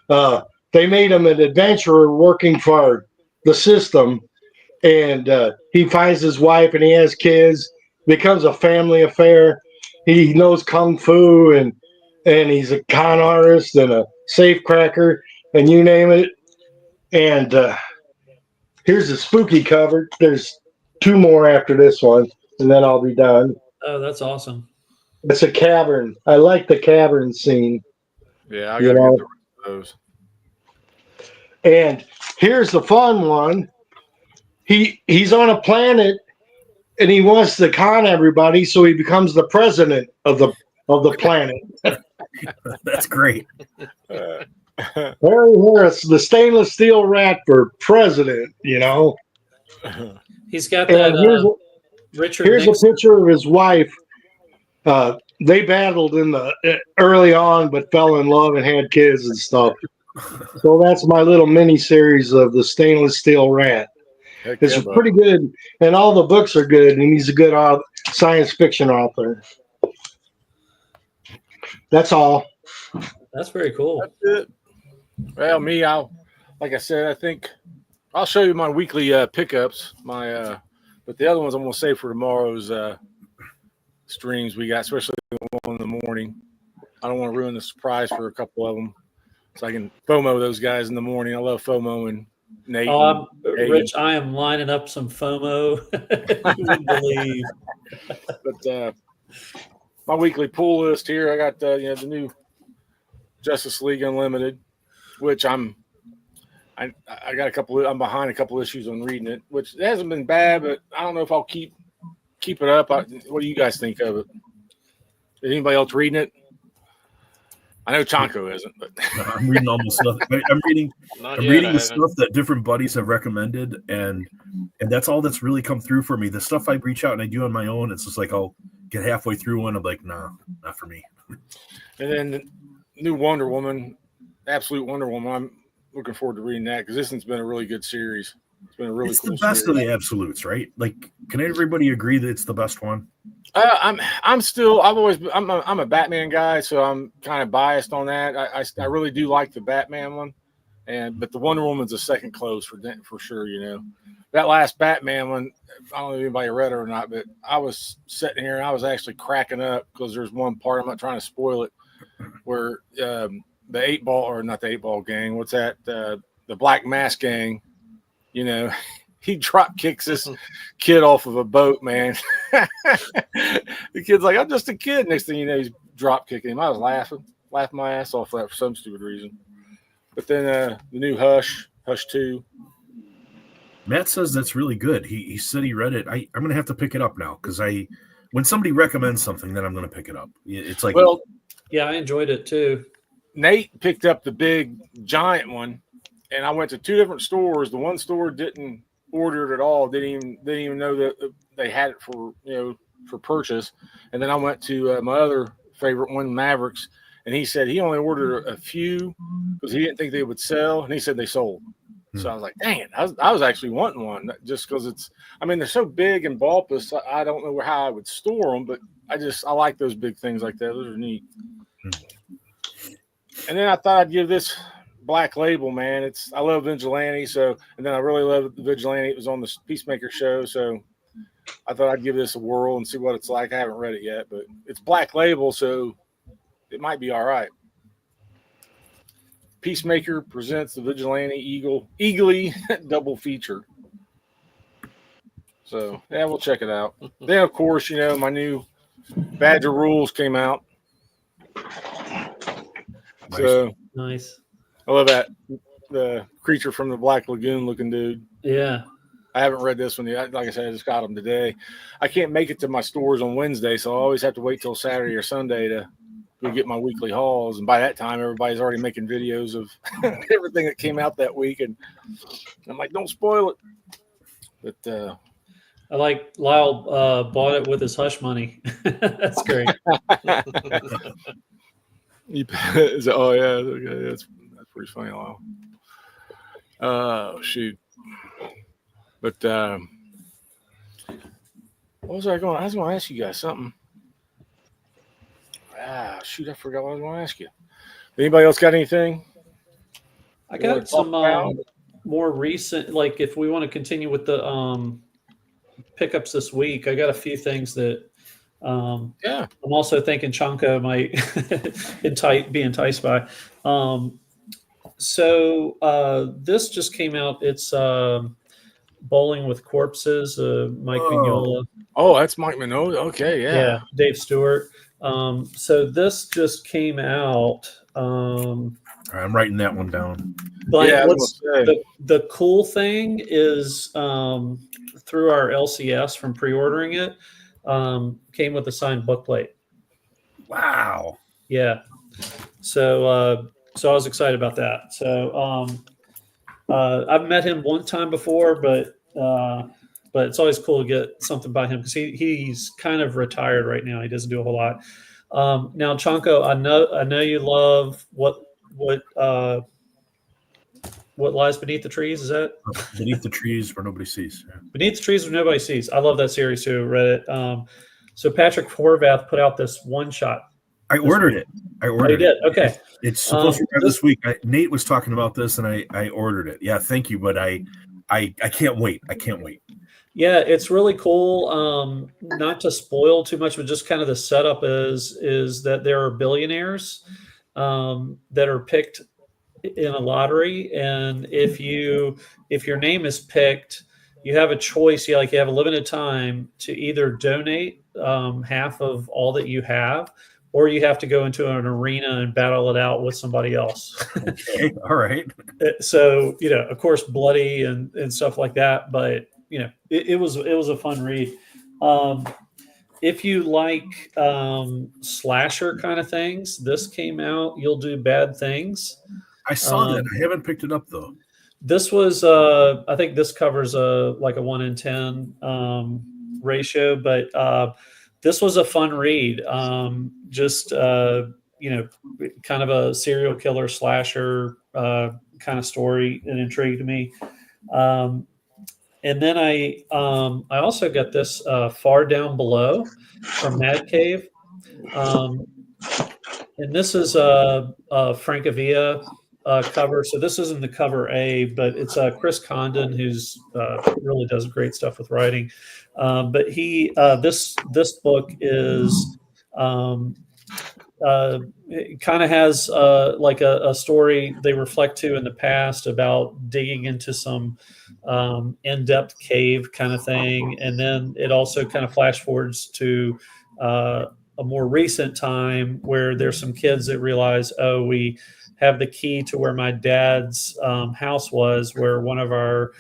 They made him an adventurer working for the system, and he finds his wife and he has kids. Becomes a family affair. He knows kung fu and he's a con artist and a safe cracker and you name it. And here's a spooky cover. There's 2 more after this one, and then I'll be done. Oh, that's awesome. It's a cavern. I like the cavern scene. Yeah, I You got to know. get the rest of those. And here's the fun one. He's on a planet and he wants to con everybody, so he becomes the president of the planet. That's great. Harry Harris, the Stainless Steel Rat for president, you know. He's got And that Richard here's a Nixon. picture of his wife. They battled in the early on, but fell in love and had kids and stuff. So that's my little mini series of the Stainless Steel Rat. Heck It's yeah, bud. pretty good, and all the books are good, and he's a good science fiction author. That's all. That's very cool. That's it. Well, me, like I said, I think I'll show you my weekly pickups. But the other ones I'm gonna save for tomorrow's streams we got, especially the one in the morning. I don't want to ruin the surprise for a couple of them, so I can FOMO those guys in the morning. I love FOMO and Nate. Rich, I am lining up some FOMO. You wouldn't believe. But my weekly pool list here, I got the new Justice League Unlimited, which I got a couple. I'm behind a couple issues on reading it, which it hasn't been bad, but I don't know if I'll keep it up. What do you guys think of it? Is anybody else reading it? I know Chanko isn't, but I'm reading all the stuff. I'm reading Not I'm yet, reading I the haven't. stuff that different buddies have recommended, and that's all that's really come through for me. The stuff I reach out and I do on my own, it's just like I'll get halfway through one, I'm like, nah, not for me. And then the new Wonder Woman, Absolute Wonder Woman. I'm looking forward to reading that because this one's been a really good series. It's been a really It's cool the best series. of the absolutes, right? Like, can everybody agree that it's the best one? I'm still. I'm a Batman guy, so I'm kind of biased on that. I really do like the Batman one, but the Wonder Woman's a second close for sure. You know, that last Batman one. I don't know if anybody read it or not, but I was sitting here and I was actually cracking up because there's one part. I'm not trying to spoil it, where the 8-Ball or not the 8-Ball gang. What's that? The Black Mask gang. You know. He drop kicks this kid off of a boat, man. The kid's like, I'm just a kid. Next thing you know, he's drop kicking him. I was laughing my ass off for that for some stupid reason. But then the new Hush 2. Matt says that's really good. He said he read it. I'm going to have to pick it up now because when somebody recommends something, then I'm going to pick it up. It's like, well, Yeah, I enjoyed it too. Nate picked up the big giant one, and I went to 2 different stores. The one store didn't order it at all. Didn't even know that they had it for purchase. And then I went to my other favorite one, Mavericks, and he said he only ordered a few because he didn't think they would sell, and he said they sold. So I was like, dang it, I was actually wanting one just because they're so big and bulbous. I don't know how I would store them, but I like those big things like that. Those are neat. And then I thought I'd give this Black Label, man. I love Vigilante, and then I really love the Vigilante. It was on the Peacemaker show, so I thought I'd give this a whirl and see what it's like. I haven't read it yet, but it's Black Label, so it might be all right. Peacemaker presents the Vigilante Eagly double feature. So yeah, we'll check it out. Then of course, my new Badger Rules came out. Nice. So Nice. I love that. The Creature from the Black Lagoon looking dude. Yeah. I haven't read this one yet. Like I said, I just got them today. I can't make it to my stores on Wednesday, so I always have to wait till Saturday or Sunday to go get my weekly hauls. And by that time, everybody's already making videos of everything that came out that week. And I'm like, don't spoil it. But I like Lyle bought it with his hush money. That's great. Oh yeah, okay, that's pretty funny, Lyle. Oh shoot! But what was I going? I was going to ask you guys something. Shoot! I forgot what I was going to ask you. Anybody else got anything? I You wanna got some talk about? more recent, like if we want to continue with the pickups this week, I got a few things that Yeah. I'm also thinking Chanko might be enticed by. So this just came out. It's Bowling with Corpses, Mike Whoa. Mignola. Oh, that's Mike Minogue. Okay, yeah. Dave Stewart. So this just came out. I'm writing that one down. But Yeah, I was what's gonna say. the cool thing is through our LCS from pre-ordering it, came with a signed bookplate. Wow. Yeah. So I was excited about that. So I've met him one time before, but it's always cool to get something by him because he's kind of retired right now. He doesn't do a whole lot. Now, Chanko, I know you love what lies beneath the trees. Is that Beneath the trees where nobody sees. Yeah. Beneath the Trees Where Nobody Sees? I love that series too. Read it. So Patrick Horvath put out this one shot. I ordered it. Oh, you did? Okay. It's supposed to be this week. Nate was talking about this, and I ordered it. Yeah, thank you, but I can't wait. I can't wait. Yeah, it's really cool. Not to spoil too much, but just kind of the setup is that there are billionaires that are picked in a lottery, and if your name is picked, you have a choice. You have a limited time to either donate half of all that you have, or you have to go into an arena and battle it out with somebody else. Okay, all right. So of course, bloody and stuff like that, but it was a fun read. If you like slasher kind of things, this came out. You'll Do Bad Things. I saw that. I haven't picked it up though. This was I think this covers a 1 in 10 ratio, but this was a fun read. Just kind of a serial killer slasher kind of story that intrigued me. And then I also got this Far Down Below from Mad Cave. And this is a Francavilla cover. So this isn't the cover A, but it's Chris Condon, who's really does great stuff with writing. But he this book is it kind of has like a story they reflect to in the past about digging into some in-depth cave kind of thing, and then it also kind of flash forwards to a more recent time where there's some kids that realize, oh, we have the key to where my dad's house was, where one of our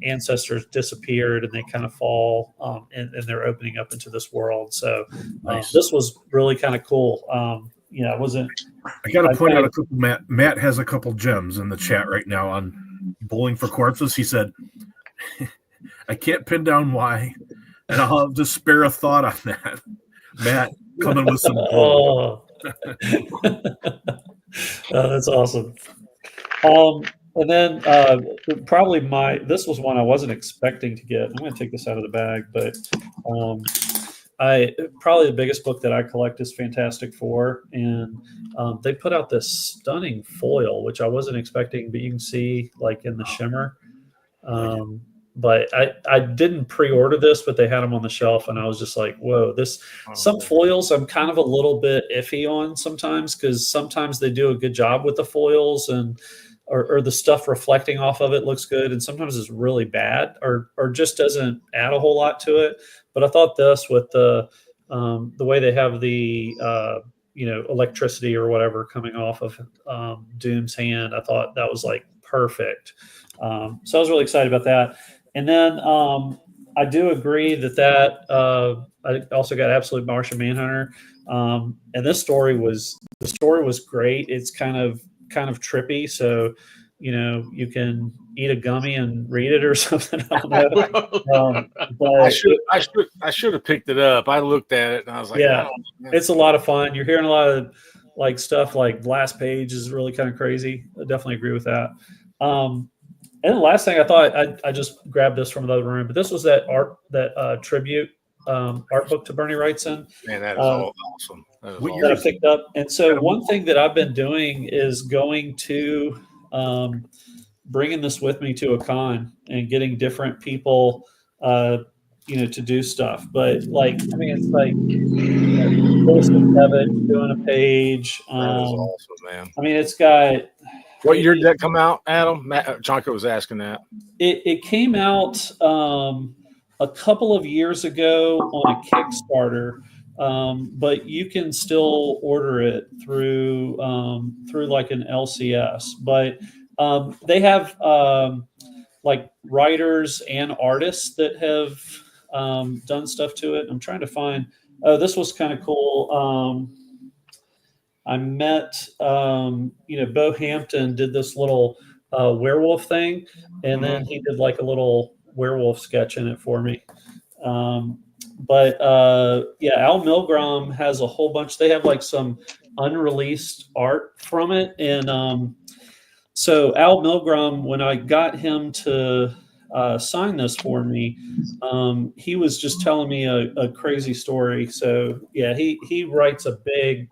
ancestors disappeared, and they kind of fall and they're opening up into this world. So Nice. this was really kind of cool. It wasn't. I got to point out a couple. Matt has a couple gems in the chat right now on Bowling for Corpses. He said, "I can't pin down why, and I'll have to spare a thought on that." Matt coming with some gold. That's awesome. And then probably this was one I wasn't expecting to get. I'm going to take this out of the bag, but probably the biggest book that I collect is Fantastic Four, and they put out this stunning foil, which I wasn't expecting, but you can see like in the shimmer. But I didn't pre-order this, but they had them on the shelf, and I was just like, whoa, some foils I'm kind of a little bit iffy on sometimes, because sometimes they do a good job with the foils and or the stuff reflecting off of it looks good, and sometimes it's really bad or just doesn't add a whole lot to it. But I thought this, with the way they have the electricity or whatever coming off of Doom's hand, I thought that was like perfect. So I was really excited about that. And then I do agree that I also got Absolute Martian Manhunter, and this story was great. It's kind of trippy, so you can eat a gummy and read it or something. I don't know. But I should have picked it up. I looked at it and I was like, yeah, oh, it's a lot of fun. You're hearing a lot of like stuff like last page is really kind of crazy. I definitely agree with that. And the last thing I thought, I just grabbed this from the other room, but this was that tribute art book to Bernie Wrightson. Man, that is all awesome. That I picked up. And so one thing that I've been doing is going to bringing this with me to a con and getting different people, to do stuff. But it's like Kevin doing a page. That is awesome, man. It's got. What year did that come out, Adam? Chanka was asking that. It came out a couple of years ago on a Kickstarter, but you can still order it through like an LCS. But they have like writers and artists that have done stuff to it. I'm trying to find. Oh, this was kind of cool. I met, Bo Hampton did this little werewolf thing, and then he did like a little werewolf sketch in it for me. Al Milgrom has a whole bunch. They have like some unreleased art from it. And so Al Milgrom, when I got him to sign this for me, he was just telling me a crazy story. So yeah, he writes a big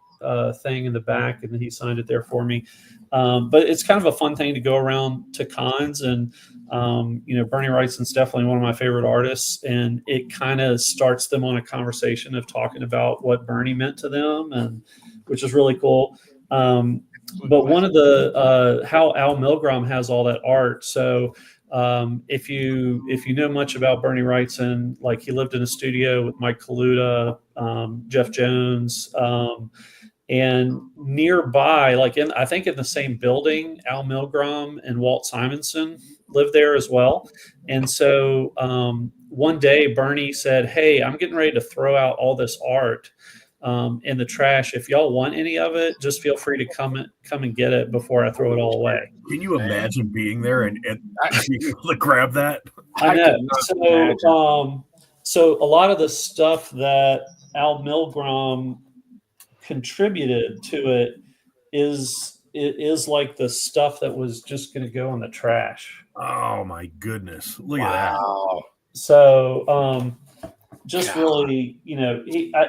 thing in the back, and then he signed it there for me. But it's kind of a fun thing to go around to cons, and Bernie Wrightson's definitely one of my favorite artists, and it kind of starts them on a conversation of talking about what Bernie meant to them, and which is really cool. But one of the how Al Milgrom has all that art. So if you know much about Bernie Wrightson, like he lived in a studio with Mike Kaluta, Jeff Jones. And nearby, I think in the same building, Al Milgrom and Walt Simonson lived there as well. And so one day Bernie said, "Hey, I'm getting ready to throw out all this art in the trash. If y'all want any of it, just feel free to come and get it before I throw it all away." Can you imagine being there and being able to grab that? I know. So a lot of the stuff that Al Milgrom contributed to it is like the stuff that was just going to go in the trash. Oh my goodness! Look at that. Wow. So just God. really,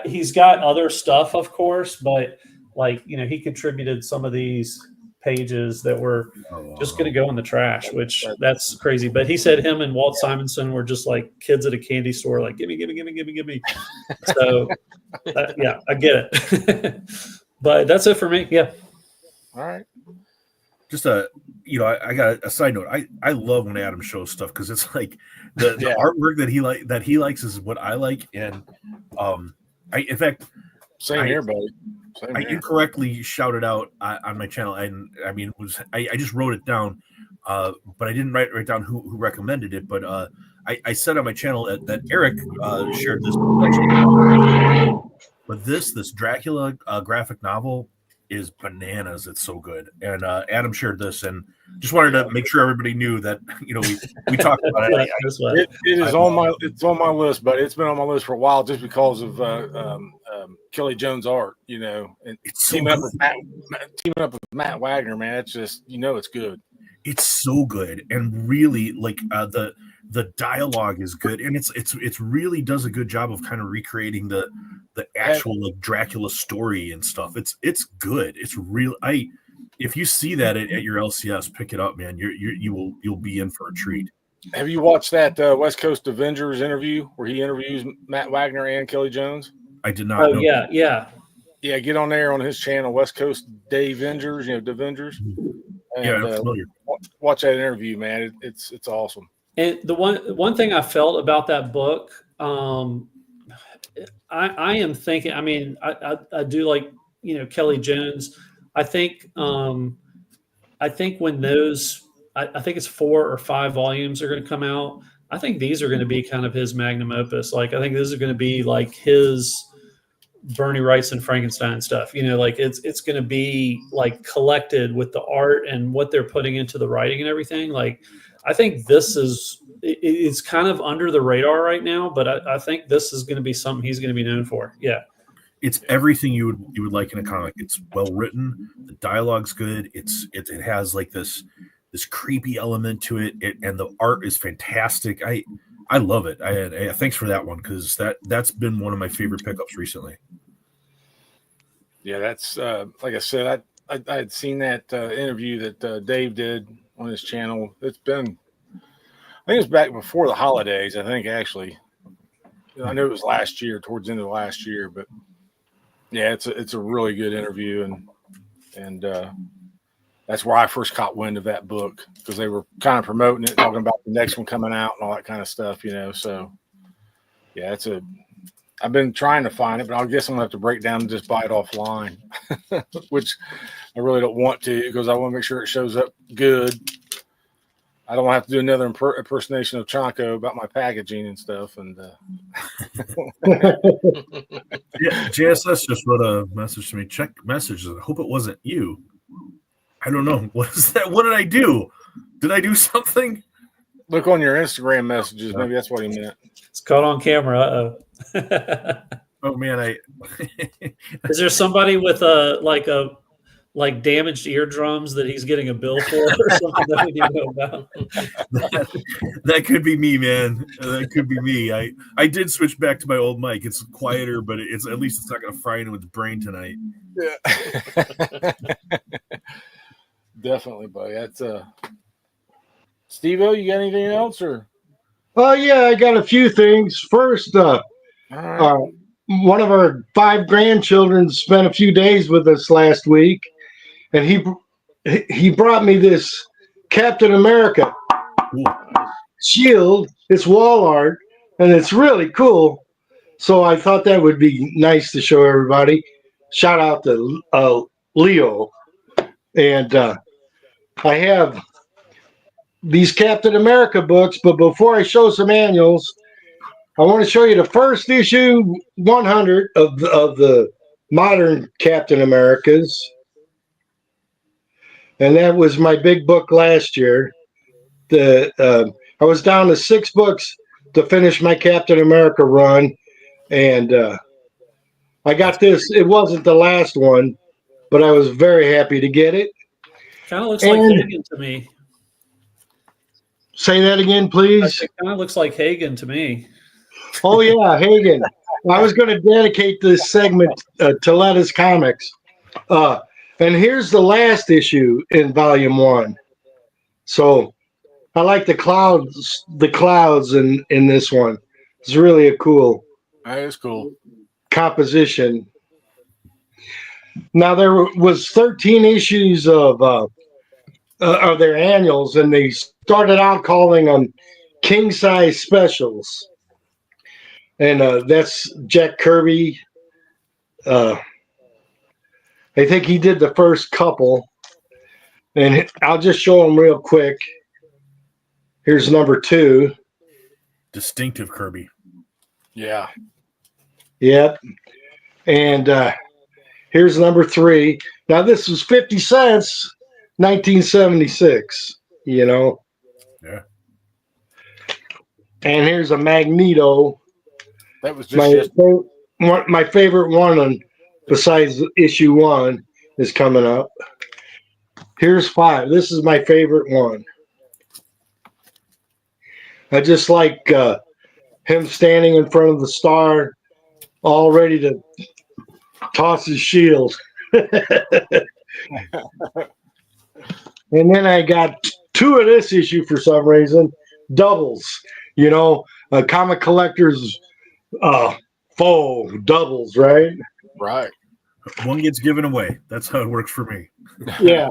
he's got other stuff, of course, but like, he contributed some of these pages that were just going to go in the trash, which that's crazy. But he said him and Walt Simonson were just like kids at a candy store, like, give me. So yeah, I get it. But that's it for me. Yeah. All right. Just I got a side note. I love when Adam shows stuff because it's like the artwork that he likes is what I like, and in fact, Same here, buddy. Same I here. incorrectly shouted out on my channel, and I mean, I just wrote it down, but I didn't write down who recommended it. But I said on my channel that Eric shared this. But this Dracula graphic novel is bananas. It's so good, and Adam shared this, and just wanted to make sure everybody knew that we talked about it. It is on my list, but it's been on my list for a while just because of Kelly Jones' art, and It's so teaming up good. with Matt Wagner, man. It's just it's good. It's so good, and really like the dialogue is good, and it's really does a good job of kind of recreating the actual like Dracula story and stuff. It's good. It's real. If you see that at your LCS, pick it up, man. You'll be in for a treat. Have you watched that West Coast Avengers interview where he interviews Matt Wagner and Kelly Jones? I did not. Oh yeah. Yeah, get on there on his channel, West Coast Avengers, Avengers. Yeah, I'm familiar. Watch that interview, man. It's awesome. And the one thing I felt about that book, I am thinking. I mean, I do like Kelly Jones. I think when those, I think it's 4 or 5 volumes are going to come out. I think these are going to be kind of his magnum opus. Like I think this is going to be like his Bernie Wrightson Frankenstein stuff. Like it's going to be like collected with the art and what they're putting into the writing and everything. Like I think it's kind of under the radar right now, but I think this is going to be something he's going to be known for. Yeah. It's everything you would like in a comic. It's well written. The dialogue's good. It has like this creepy element to it, and the art is fantastic. I love it. Thanks for that one because that's been one of my favorite pickups recently. Yeah, that's like I said, I had seen that interview that Dave did on his channel. I think it was back before the holidays. I think actually, I know it was last year, towards the end of last year, but yeah, it's a really good interview, and that's where I first caught wind of that book because they were kind of promoting it, talking about the next one coming out and all that kind of stuff, So yeah, I've been trying to find it, but I guess I'm gonna have to break down and just buy it offline, which I really don't want to because I want to make sure it shows up good. I don't have to do another impersonation of Chanko about my packaging and stuff. And yeah, JSS just wrote a message to me. Check messages. I hope it wasn't you. I don't know. What is that? What did I do? Did I do something? Look on your Instagram messages. Maybe that's what he meant. It's caught on camera. Oh man, Is there somebody with a damaged eardrums that he's getting a bill for or something that we need to know about? That could be me, man. That could be me. I did switch back to my old mic. It's quieter, but it's at least it's not going to fry anyone's brain tonight. Yeah. Definitely, buddy. That's Steve-O, you got anything else or? Oh yeah, I got a few things. First, All right. one of our 5 grandchildren spent a few days with us last week, and he brought me this Captain America shield. It's wall art, and it's really cool. So I thought that would be nice to show everybody. Shout out to Leo. And I have these Captain America books, but before I show some annuals, I want to show you the first issue 100 of the modern Captain Americas. And that was my big book last year. I was down to 6 books to finish my Captain America run, and I got this. It wasn't the last one, but I was very happy to get it. Kind of looks like And- Hagen to me. Say that again, I please. think kind of looks like Hagen to me. Oh yeah, Hagen. I was going to dedicate this segment to Lettuce Comics. And here's the last issue in Volume 1. So I like the clouds in this one. It's really a cool That is cool. composition. Now there was 13 issues of their annuals, and they started out calling them king size specials. And that's Jack Kirby. I think he did the first couple, and I'll just show them real quick. Here's number 2. Distinctive Kirby. Yeah. Yep. And here's number 3. Now this was 50 cents, 1976. You know. Yeah. And here's a Magneto. That was just My favorite one besides issue 1 is coming up. Here's 5. This is my favorite one. I just like him standing in front of the Star, all ready to toss his shield. And then I got 2 of this issue for some reason, doubles. You know, comic collectors faux doubles, right? right. One gets given away. That's how it works for me. Yeah.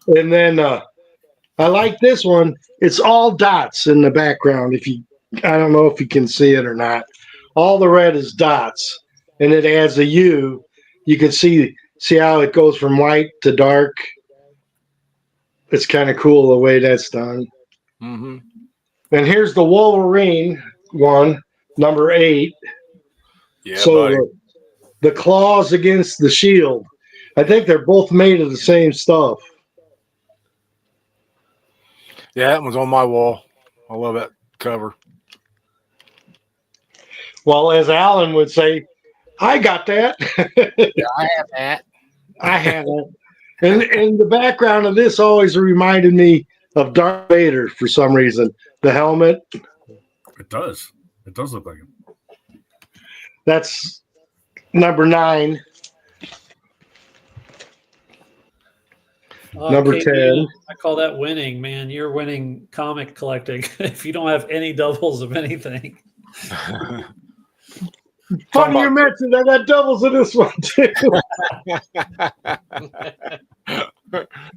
And then I like this one. It's all dots in the background. I don't know if you can see it or not. All the red is dots, and it adds a U. You can see how it goes from white to dark. It's kind of cool the way that's done. Mm-hmm. And here's the Wolverine one, number 8. Yeah, So buddy. the claws against the shield. I think they're both made of the same stuff. Yeah, that one's on my wall. I love that cover. Well, as Alan would say, I got that. Yeah, I have that. I have it. And the background of this always reminded me of Darth Vader for some reason. The helmet. It does. It does look like him. That's number 9. Number KB, 10. I call that winning, man. You're winning comic collecting if you don't have any doubles of anything. Funny you mentioned I got doubles in this one too.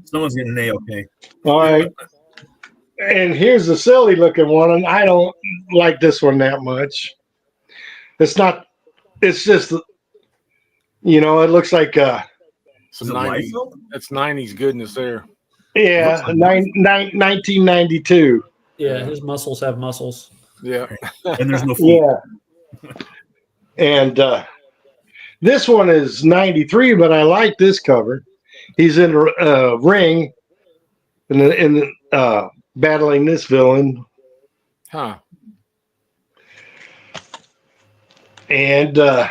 Someone's getting an A-OK. All right. And here's the silly looking one, and I don't like this one that much. It's just, it looks like Some Is it 90s, Liefeld? that's 90s goodness there. yeah, 1992. Yeah, his muscles have muscles. Yeah. And there's no feet. Yeah. And this one is 93, but I like this cover. He's in a ring in battling this villain. Huh. And the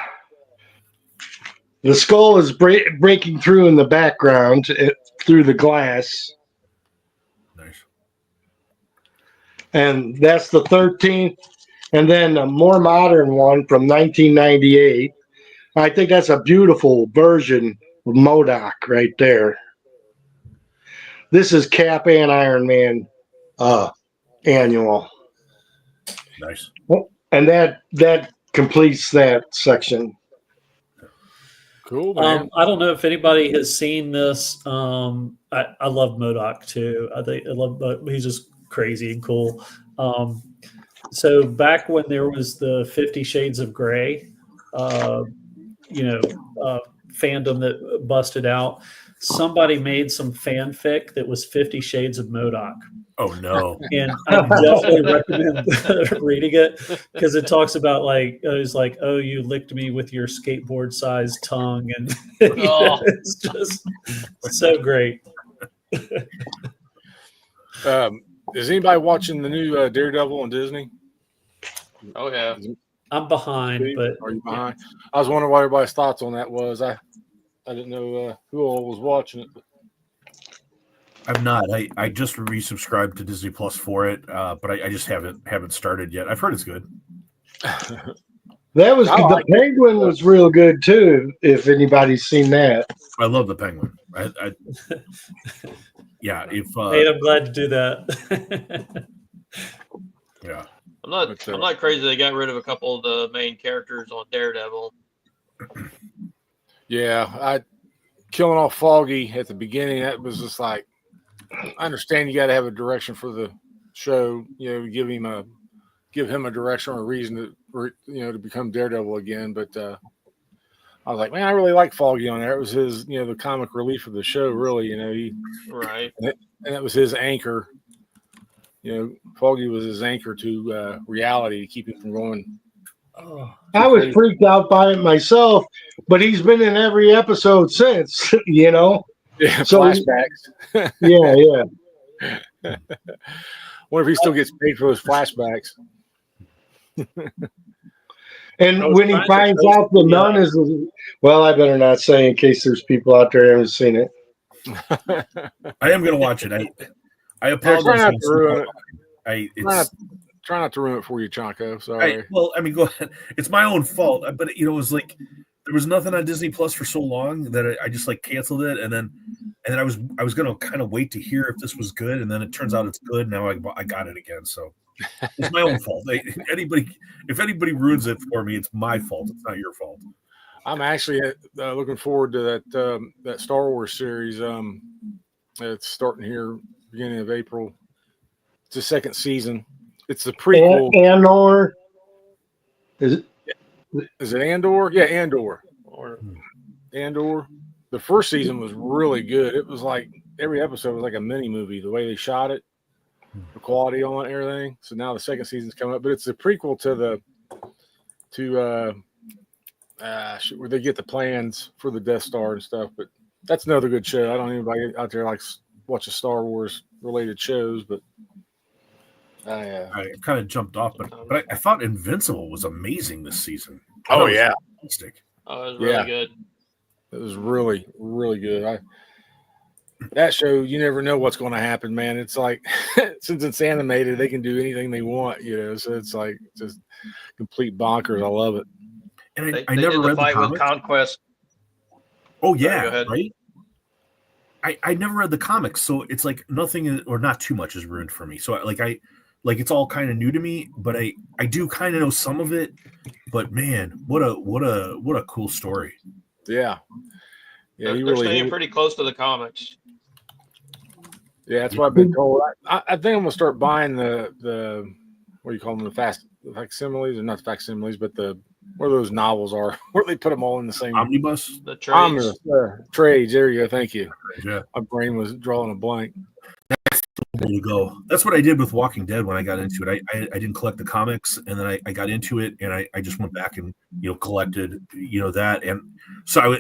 skull is breaking through in the background through the glass. Nice. And that's the 13th. And then a more modern one from 1998. I think that's a beautiful version of MODOK right there. This is Cap and Iron Man annual. Nice. And that completes that section. Cool, man. I don't know if anybody has seen this. I love MODOK too. He's just crazy and cool. So back when there was the 50 Shades of Grey, fandom that busted out, somebody made some fanfic that was 50 Shades of MODOK. Oh, no. And I definitely recommend reading it because it talks about it's like, oh, you licked me with your skateboard-sized tongue, and it's just so great. Is anybody watching the new Daredevil on Disney? Oh yeah. I'm behind, but Are you behind? I was wondering what everybody's thoughts on that was. I didn't know who all was watching it. I'm not. I just resubscribed to Disney Plus for it, but I just haven't started yet. I've heard it's good. That was I the like Penguin was real good too. If anybody's seen that, I love the Penguin. Yeah. If Nate, I'm glad to do that. yeah. I'm not crazy. They got rid of a couple of the main characters on Daredevil. Yeah, killing off Foggy at the beginning. That was just like, I understand you got to have a direction for the show. You know, give him a direction or a reason to become Daredevil again. But I was like, man, I really like Foggy on there. It was his, the comic relief of the show. Really, Right. and it was his anchor. Foggy was his anchor to reality to keep him from going. Oh, I was freaked out by it myself. But he's been in every episode since. Yeah, So- flashbacks. Yeah. Wonder if he still gets paid for those flashbacks. And I was when he trying to finds post- out the nun is, well, I better not say in case there's people out there who haven't seen it. I am gonna watch it. I Try apologize. not to ruin it. It's Try not to ruin it for you, Chonko. Sorry. well, I mean, go ahead. It's my own fault, but it was like there was nothing on Disney Plus for so long that I just like canceled it, and then I was gonna kind of wait to hear if this was good, and then it turns out it's good. Now I got it again, so it's my own fault. If anybody ruins it for me, it's my fault. It's not your fault. I'm actually looking forward to that Star Wars series. It's starting here beginning of April. It's the second season. It's the prequel. Andor. Is it? Is it Andor? Yeah, Andor. or Andor. The first season was really good. It was like every episode was like a mini movie. The way they shot it, the quality on it, everything. So now the second season's coming up, but it's the prequel where they get the plans for the Death Star and stuff. But that's another good show. I don't know anybody out there likes watching Star Wars related shows, but I kind of jumped off, but I thought Invincible was amazing this season. oh That was yeah, fantastic. Oh, it was really Yeah. good. it was really really good. That show, you never know what's going to happen, man. It's like since it's animated, they can do anything they want, So it's like just complete bonkers. I love it. And They I never did the read the fight with comics. Conquest. Oh Sorry, go yeah, ahead. right. I never read the comics, so it's like nothing or not too much is ruined for me. So it's all kind of new to me, but I do kind of know some of it. But man, what a cool story. Yeah, They're you really staying hit it. pretty close to the comics. Yeah, that's what I've been told. I think I'm gonna start buying the what do you call them, the facsimiles, or not the facsimiles, but where those novels are, where they put them all in the same Omnibus. The trades. trades. There you go. Thank you. Yeah, My brain was drawing a blank. there you go. That's what I did with Walking Dead when I got into it. I didn't collect the comics, and then I got into it, and I just went back and collected that, and so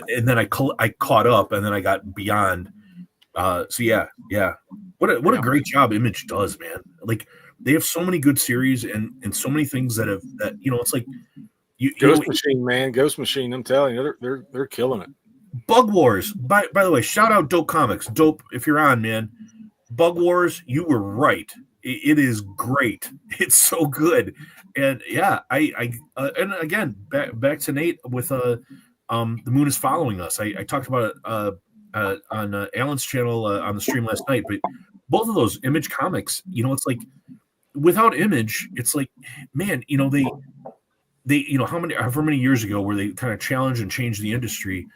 I caught up, and then I got beyond. So yeah. What a great job Image does, man. Like they have so many good series and so many things that it's like Ghost Machine, man. Ghost Machine. I'm telling you, they're killing it. Bug Wars. By the way, shout out Dope Comics. Dope, if you're on, man. Bug Wars, you were right. It is great. It's so good. And yeah, I and again back to Nate with The Moon is Following Us. I talked about it on Alan's channel on the stream last night, but both of those Image comics, it's like without Image, it's like, man, they however many years ago where they kind of challenged and changed the industry,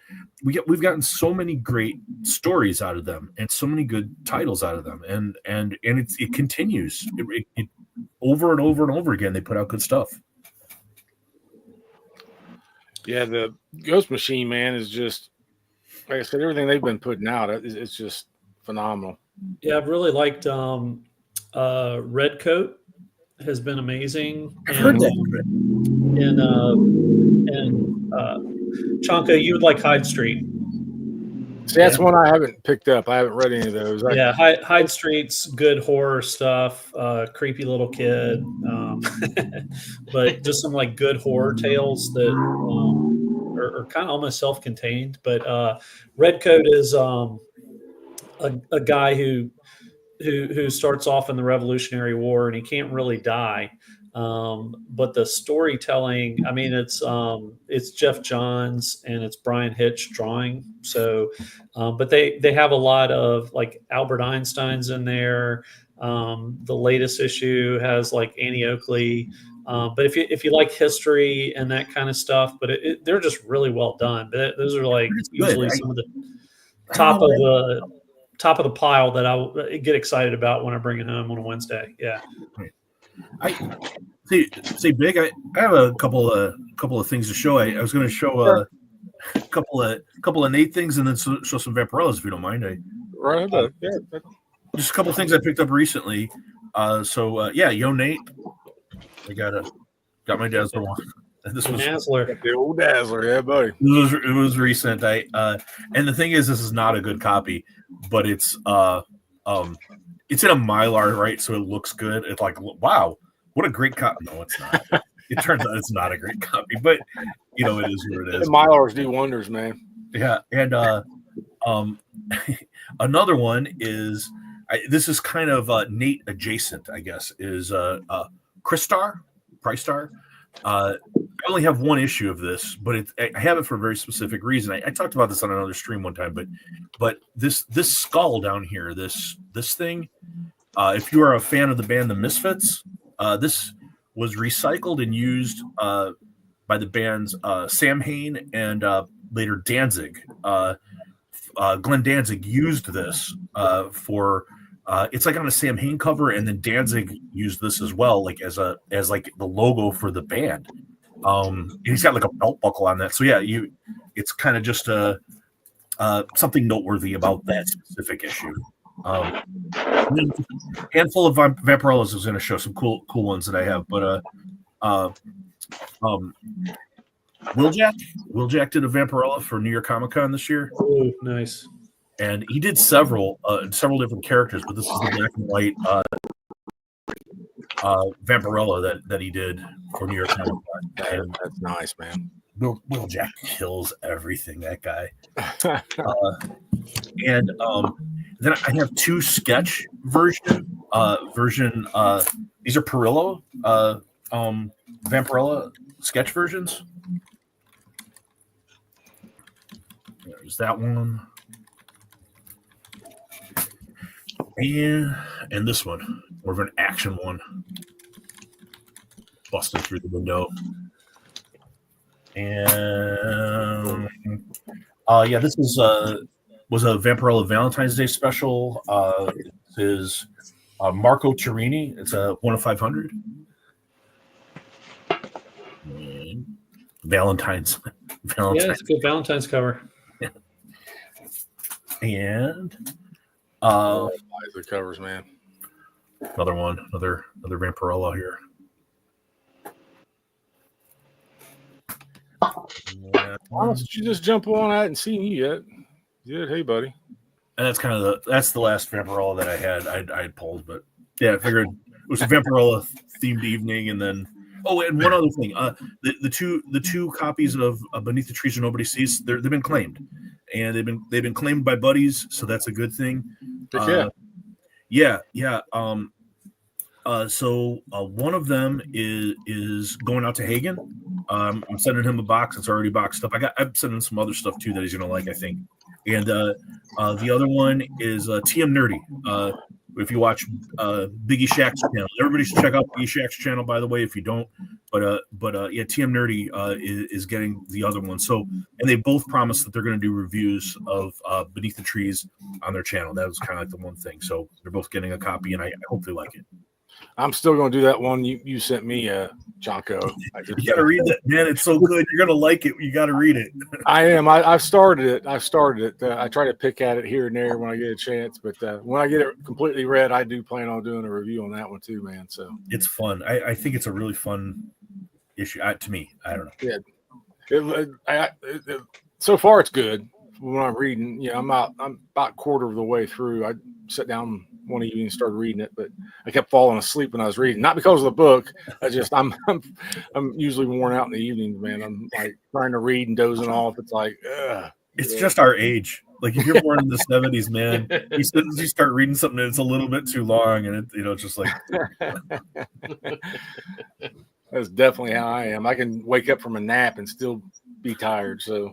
we've gotten so many great stories out of them and so many good titles out of them, and it continues it over and over and over again. They put out good stuff. Yeah, the Ghost Machine, man, is just like I said. Everything they've been putting out, it's just phenomenal. yeah, I've really liked Red Coat has been amazing. I've heard that. And Chonka, you would like Hyde Street. See, that's one I haven't picked up. I haven't read any of those. Yeah, Hyde Street's good horror stuff. Creepy little kid, but just some like good horror tales that are kind of almost self-contained. But Redcoat is a guy who starts off in the Revolutionary War and he can't really die. But the storytelling, I mean, it's Jeff Johns and it's Brian Hitch drawing. So, but they have a lot of like Albert Einstein's in there. The latest issue has like Annie Oakley. But if you like history and that kind of stuff, but they're just really well done. But those are like usually some of the top of the pile that I get excited about when I bring it home on a Wednesday. Yeah. I see, Big. I have a couple of things to show. I was going to show a couple of Nate things and then show some Vampirellas if you don't mind. Right. Yeah. Just a couple of things I picked up recently. Yo Nate. I got my Dazzler one. This was Dazzler. The old Dazzler, yeah, buddy. It was recent. And the thing is, this is not a good copy, but it's in a Mylar, right? So it looks good. It's like, wow, what a great copy. No, it's not. It turns out it's not a great copy, but it is what it is. The Mylars do wonders, man. Yeah, and another one is this is kind of Nate adjacent, I guess, is Crystar. I only have one issue of this, but I have it for a very specific reason. I talked about this on another stream one time, but this skull down here, this thing, if you are a fan of the band The Misfits, this was recycled and used by the bands Sam Hain and later Danzig. Glenn Danzig used this for. It's like on a Sam Hain cover, and then Danzig used this as well, like as like the logo for the band. And he's got like a belt buckle on that. So yeah, it's kind of just something noteworthy about that specific issue. And then a handful of Vampirellas is going to show some cool ones that I have, but Wheeljack did a Vampirella for New York Comic Con this year. Oh, nice. And he did several different characters, but this is the black and white Vampirella that he did for New York Comic Con. And That's nice, man. Wheeljack kills everything, that guy. And then I have two sketch version. These are Perillo Vampirella sketch versions. There's that one. And this one, more of an action one, busting through the window. And this was a Vampirella Valentine's Day special. This is Marco Turini. It's a 1 of 500. Valentine's. Yeah, it's a good Valentine's cover. Yeah. And The covers, man. another Vampirella here. Why don't you just jump on? I hadn't seen you yet. Good. Hey, buddy. And that's kind of the last Vampirella that I had pulled, but yeah, I figured it was a Vampirella themed evening, and then and one other thing, the two copies of Beneath the Trees Where Nobody Sees, they've been claimed, and they've been claimed by buddies, so that's a good thing. So one of them is going out to Hagen. I'm sending him a box. It's already boxed up. I'm sending some other stuff too that he's gonna like, I think. And the other one is TM Nerdy. If you watch Biggie Shack's channel, everybody should check out Biggie Shack's channel, by the way, if you don't. But TM Nerdy is getting the other one. So, and they both promised that they're going to do reviews of Beneath the Trees on their channel. That was kind of like the one thing. So they're both getting a copy, and I hope they like it. I'm still going to do that one you sent me, Jonko. You got to read that, man. It's so good. You're going to like it. You got to read it. I am. I've started it. I try to pick at it here and there when I get a chance, but when I get it completely read, I do plan on doing a review on that one too, man. So it's fun. I think it's a really fun issue to me. I don't know. Yeah. So far, it's good. when I'm reading, I'm about quarter of the way through. I sat down one evening and started reading it, but I kept falling asleep when I was reading. Not because of the book. I'm usually worn out in the evenings, man. I'm like trying to read and dozing off. It's like, It's just our age. Like if you're born in the 70s, man, you start reading something that's a little bit too long, and it's just like that's definitely how I am. I can wake up from a nap and still be tired. So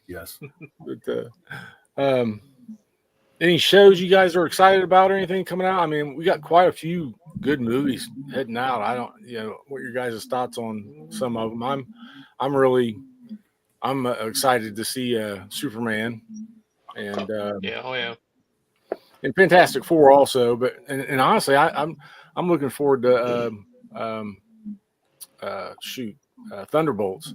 yes. But, any shows you guys are excited about or anything coming out? I mean, we got quite a few good movies heading out. I don't, what your guys' thoughts on some of them. I'm excited to see Superman and and Fantastic Four also. But and honestly, I'm looking forward to Thunderbolts.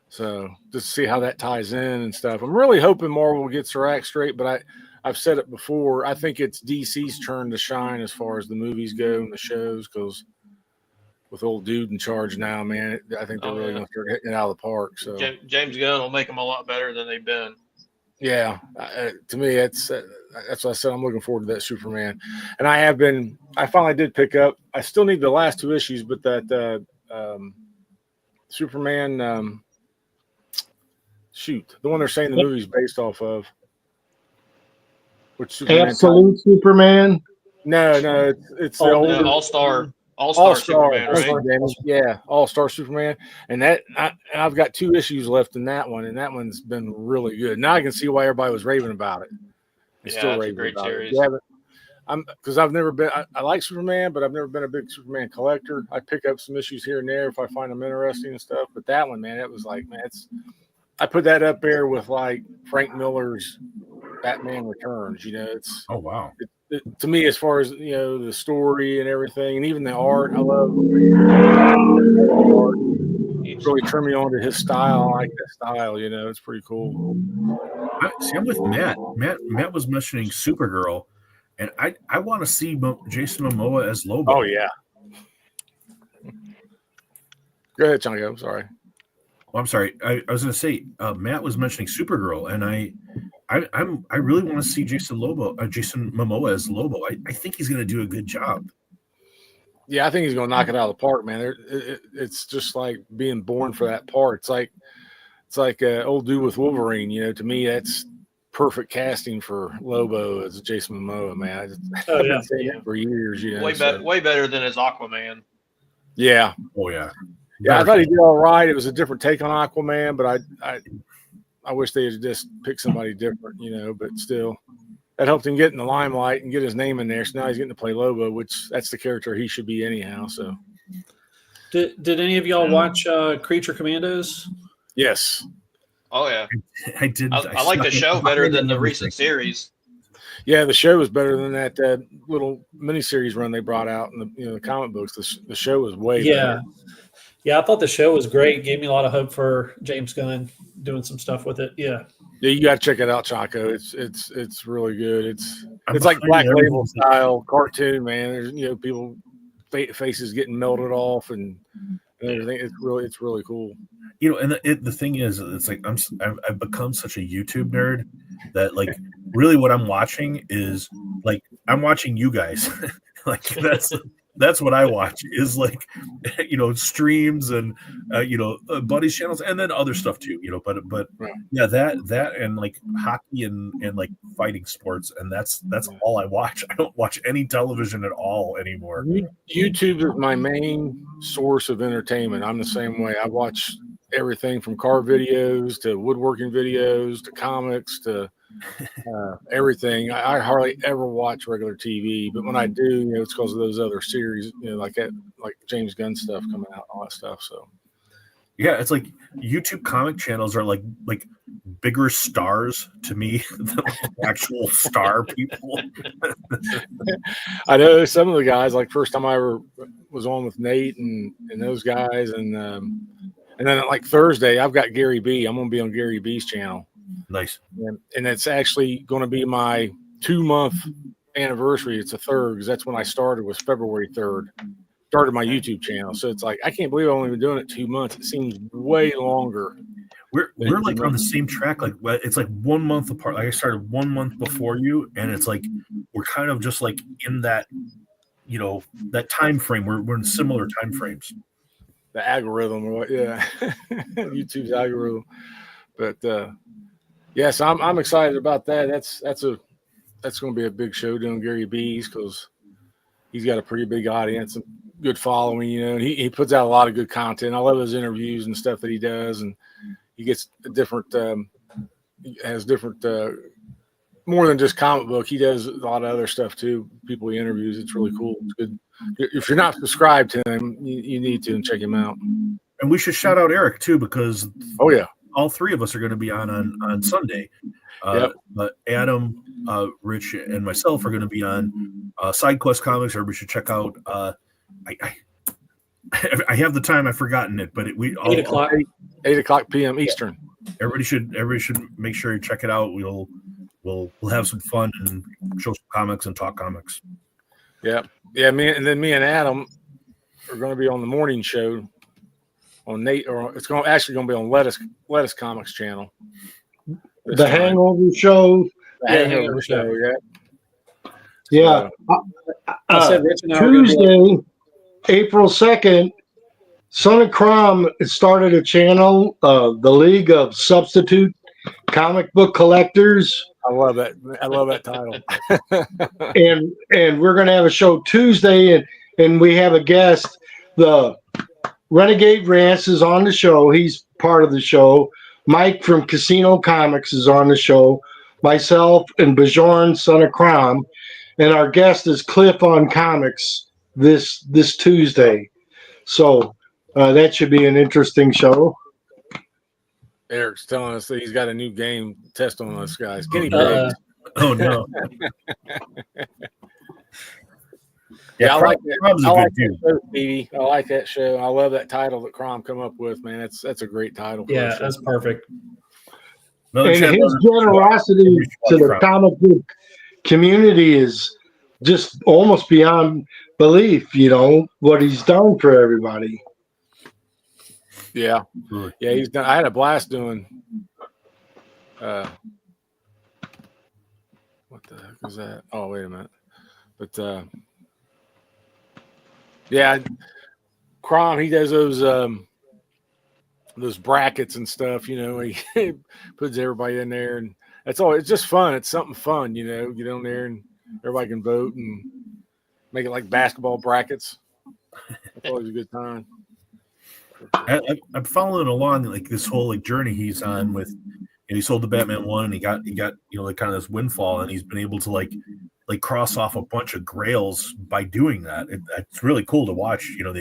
So just to see how that ties in and stuff. I'm really hoping Marvel gets their act straight, but I've said it before. I think it's DC's turn to shine as far as the movies go and the shows, because with old dude in charge now, man, I think they're really going to start hitting it out of the park. So James Gunn will make them a lot better than they've been. Yeah, to me, that's what I said. I'm looking forward to that Superman, and I finally did pick up. I still need the last two issues, but that Superman, the one they're saying the movie's based off of. Which Superman Absolute Superman? No, it's the old All-Star Superman, right? Yeah, All-Star Superman. And I've got 2 issues left in that one, and that one's been really good. Now I can see why everybody was raving about it. It's a great series. Because I've never been, I like Superman, but I've never been a big Superman collector. I pick up some issues here and there if I find them interesting and stuff. But that one, man, it was like, man, I put that up there with like Frank Miller's Batman Returns. It's oh wow. To me, as far as the story and everything, and even the art, I love art. Really turned me on to his style. I like that style. It's pretty cool. See, I'm with Matt. Matt was mentioning Supergirl, and I want to see Jason Momoa as Lobo. Oh yeah. Go ahead, Chunky. I'm sorry. Well, I'm sorry. I was going to say Matt was mentioning Supergirl, and I really want to see Jason Momoa as Lobo. I think he's going to do a good job. Yeah, I think he's going to knock it out of the park, man. It's just like being born for that part. It's like old dude with Wolverine. To me, that's perfect casting for Lobo as Jason Momoa, man. I've been saying it for years. Way better than his Aquaman. Yeah. Oh yeah. Yeah, I thought he did all right. It was a different take on Aquaman, but I wish they had just picked somebody different, but still that helped him get in the limelight and get his name in there. So now he's getting to play Lobo, which that's the character he should be anyhow. So did any of y'all watch Creature Commandos? Yes. Oh yeah. I did. I like the show better than the recent series. Yeah, the show was better than that little miniseries run they brought out in the comic books. The show was way better. Yeah, I thought the show was great. Gave me a lot of hope for James Gunn doing some stuff with it. Yeah. Yeah, you got to check it out, Chaco. It's really good. It's like Black Label style cartoon, man. There's people faces getting melted off and everything. It's really cool. And the thing is, it's like I've become such a YouTube nerd that like really what I'm watching is like I'm watching you guys. Like that's what I watch is like streams and buddies channels and then other stuff too, but right. Yeah, that and like hockey and like fighting sports, and that's all I watch. I don't watch any television at all anymore. YouTube is my main source of entertainment. I'm the same way. I watch everything from car videos to woodworking videos to comics to everything. I hardly ever watch regular TV, but when I do, it's because of those other series, like James Gunn stuff coming out, all that stuff. So yeah, it's like YouTube comic channels are like bigger stars to me than actual star people. I know some of the guys, like first time I ever was on with Nate and those guys, and then like Thursday I've got Gary B. I'm gonna be on Gary B's channel. Nice. And it's actually going to be my 2-month anniversary. It's the 3rd, because that's when I started, was February 3rd. Started my YouTube channel. So it's like, I can't believe I've only been doing it 2 months. It seems way longer. we're like on the same track. Like it's like 1 month apart. Like I started 1 month before you, and it's like we're kind of just like in that, that time frame. We're in similar time frames. The algorithm, or what? Yeah, YouTube's algorithm. But yes, I'm excited about that. That's going to be a big show doing Gary B's, because he's got a pretty big audience and good following, and he puts out a lot of good content. I love his interviews and stuff that he does, and he gets different, has different, more than just comic book. He does a lot of other stuff too. People he interviews. It's really cool. It's good. If you're not subscribed to him, you need to, and check him out. And we should shout out Eric too, because all three of us are going to be on Sunday. But Adam, Rich, and myself are going to be on Side Quest Comics. Everybody should check out. I have the time. I've forgotten it, but 8 o'clock. 8 o'clock p.m. Eastern. Everybody should make sure you check it out. We'll have some fun and show some comics and talk comics. Yeah. Me and Adam are going to be on the morning show on Nate, or it's going to be on Lettuce Comics channel. The Hangover Show. Hangover show. Yeah. I said Rich and I were gonna be Tuesday, April 2nd, Son of Crom started a channel, the League of Substitute Comic Book Collectors. I love that. I love that title. and we're going to have a show Tuesday, and we have a guest. The Renegade Rance is on the show. He's part of the show. Mike from Casino Comics is on the show. Myself and Bjorn, Son of Crom, and our guest is Cliff on Comics this Tuesday. So that should be an interesting show. Eric's telling us that he's got a new game test on us guys. Guinea pigs. Oh no! Yeah, I like Crom's a good dude. show, Stevie. I like that show. I love that title that Crom come up with, man. That's a great title. For Yeah, a show. that's perfect. Another And channel- his generosity to the comic book community is just almost beyond belief, what he's done for everybody. Yeah. Really. Yeah, he's done. I had a blast doing. What the heck is that? Oh, wait a minute. But yeah, Crom, he does those brackets and stuff. He puts everybody in there, and it's just fun. It's something fun, Get on there and everybody can vote and make it like basketball brackets. It's always a good time. I'm following along like this whole journey he's on with. And he sold the Batman 1, and he got like kind of this windfall, and he's been able to like cross off a bunch of grails by doing that. It's really cool to watch. You're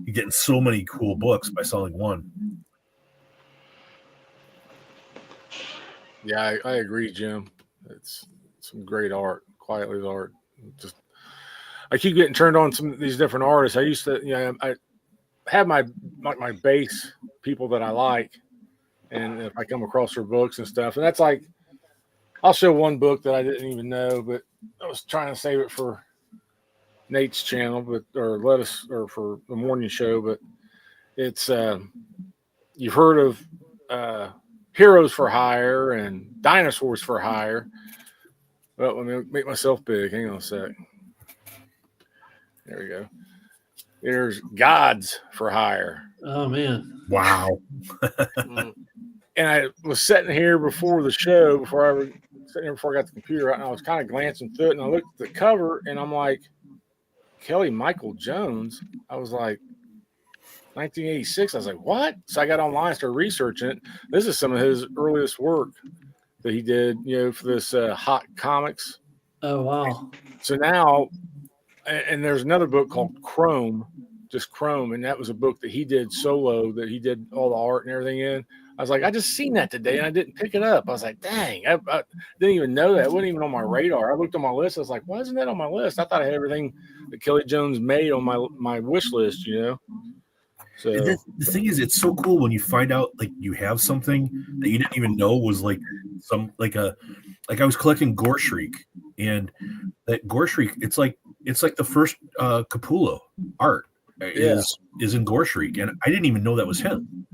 getting so many cool books by selling one. Yeah, I agree, Jim. It's some great art. Quietly's art. I keep getting turned on some of these different artists. I used to, I have my base people that I like, and if I come across their books and stuff, and that's like, I'll show one book that I didn't even know, but I was trying to save it for Nate's channel, or for the morning show. But it's you've heard of Heroes for Hire and Dinosaurs for Hire. Well, let me make myself big. Hang on a sec. There we go. There's Gods for Hire. Oh man! Wow. And I was sitting here before the show, before I got the computer out, and I was kind of glancing through it, and I looked at the cover, and I'm like, Kelly Michael Jones. I was like, 1986. I was like, what? So I got online, started researching it. This is some of his earliest work that he did, for this Hot Comics. Oh wow! So now, and there's another book called Chrome, just Chrome, and that was a book that he did solo, that he did all the art and everything in. I was like, I just seen that today, and I didn't pick it up. I was like, dang, I didn't even know that. It wasn't even on my radar. I looked on my list. I was like, why isn't that on my list? I thought I had everything that Kelly Jones made on my wish list, So The thing is, it's so cool when you find out like you have something that you didn't even know was like I was collecting Gore Shriek, and that Gore Shriek, it's like the first Capullo art is in Gore Shriek, and I didn't even know that was him.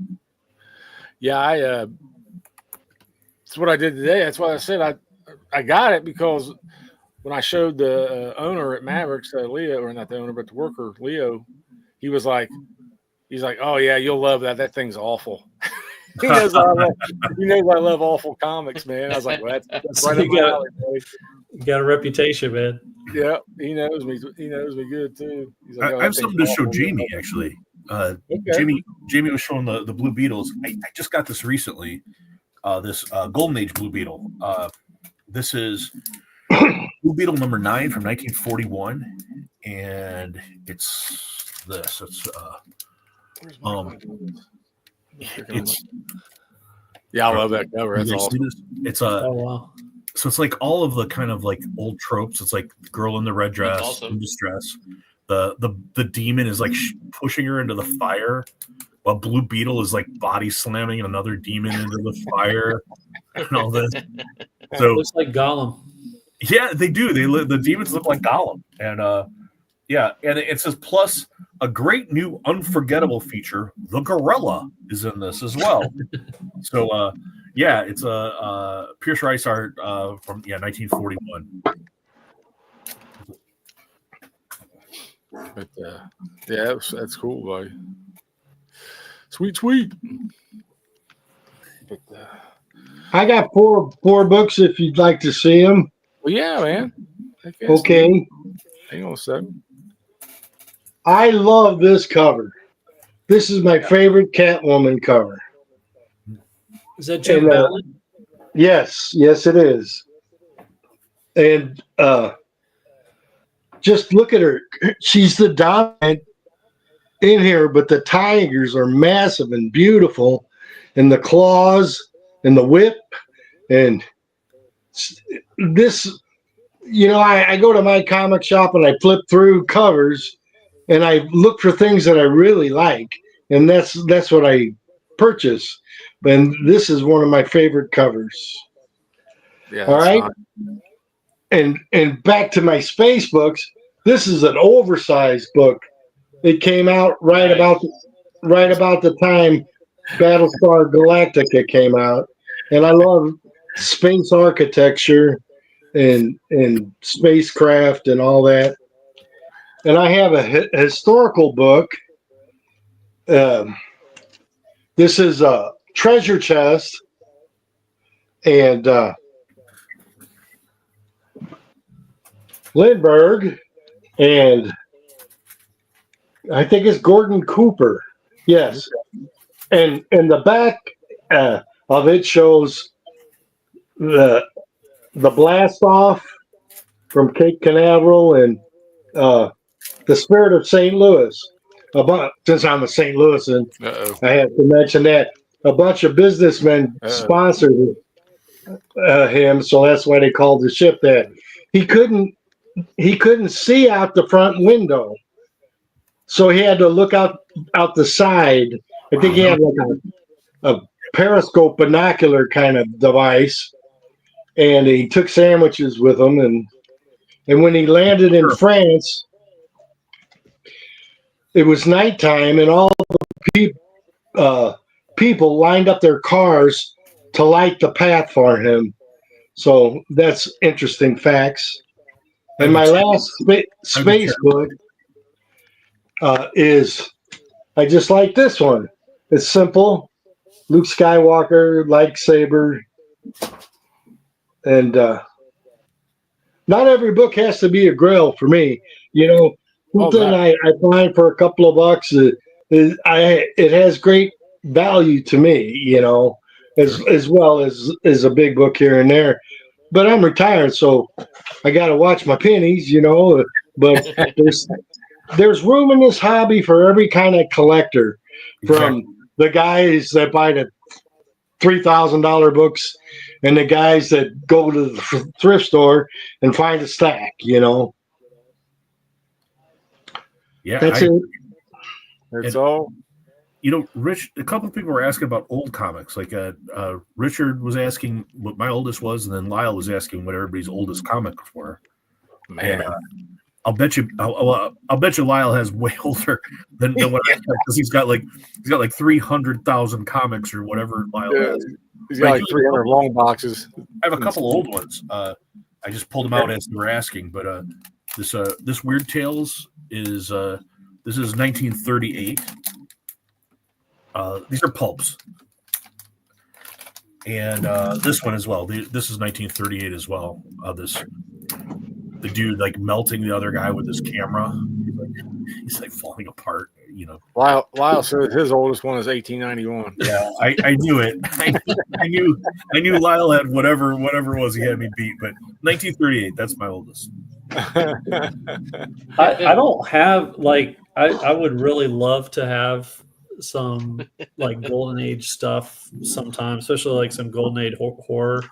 Yeah, that's what I did today. That's why I said I got it, because when I showed the owner at Mavericks, Leo, or not the owner, but the worker, Leo, he's like, oh yeah, you'll love that. That thing's awful. he knows I love awful comics, man. I was like, well, that's So right up you my got- alley, boy. You got a reputation, man. Yeah, he knows me. He knows me good too. He's like, I oh, have that something thing's to show awful. Jamie actually. Okay. Jamie was showing the Blue Beetles. I just got this recently. This Golden Age Blue Beetle. This is Blue Beetle number 9 from 1941, and it's this. Where's my Um, phone? It's Yeah, I love that cover. That's you guys see awesome. this? It's Oh wow. so it's like all of the kind of like old tropes. It's like girl in the red dress awesome. in distress. The demon is like pushing her into the fire, while Blue Beetle is like body slamming another demon into the fire and all this. So Looks like Gollum. yeah, they do. The demons look like Gollum, and yeah, and it says plus a great new unforgettable feature. The gorilla is in this as well. So yeah, it's a Pierce Rice art from 1941. But yeah, that's cool, buddy. Sweet. But I got four books if you'd like to see them. well, yeah, man. Heck yes, Okay. dude. Hang on a second. I love this cover. This is my favorite Catwoman cover. Is that Jim And, Ballard? Yes, it is. And just look at her. She's the dominant in here, but the tigers are massive and beautiful, and the claws and the whip. And this, I go to my comic shop and I flip through covers and I look for things that I really like. And that's what I purchase. And this is one of my favorite covers. Yeah. All that's right. fine. And back to my space books. This is an oversized book. It came out right about the time Battlestar Galactica came out, and I love space architecture and spacecraft and all that. And I have a historical book. This is a treasure chest, and Lindbergh, and I think it's Gordon Cooper. Yes, and the back of it shows the blast off from Cape Canaveral and the Spirit of St. Louis. Since I'm a St. Louisan, Uh-oh. I have to mention that a bunch of businessmen sponsored him, so that's why they called the ship that. He couldn't see out the front window, so he had to look out the side. I think he had like a periscope binocular kind of device, and he took sandwiches with him. And when he landed in France, it was nighttime, and all the people lined up their cars to light the path for him. So that's interesting facts. And my last space book is, I just like this one. It's simple. Luke Skywalker, lightsaber. And not every book has to be a Grail for me. Something I find for a couple of bucks, it has great value to me, as well as a big book here and there. But I'm retired, so I got to watch my pennies, But there's room in this hobby for every kind of collector, from the guys that buy the $3,000 books and the guys that go to the thrift store and find a stack, Yeah, That's it. That's all. Rich, a couple of people were asking about old comics. Like Richard was asking what my oldest was, and then Lyle was asking what everybody's oldest comics were. Man. And, I'll bet you Lyle has way older than what I have, because he's got like 300,000 comics or whatever Lyle Yeah, has. he's got like 300 long boxes. I have a couple old ones. I just pulled them out as you were asking, but this Weird Tales is this is 1938. These are pulps, and this one as well. This is 1938 as well. The dude like melting the other guy with his camera. He's like falling apart. You know. Lyle said his oldest one is 1891. Yeah, I knew it. I knew Lyle had whatever it was he had me beat, but 1938. That's my oldest. I don't have like I would really love to have some like golden age stuff sometime, especially like some golden age horror.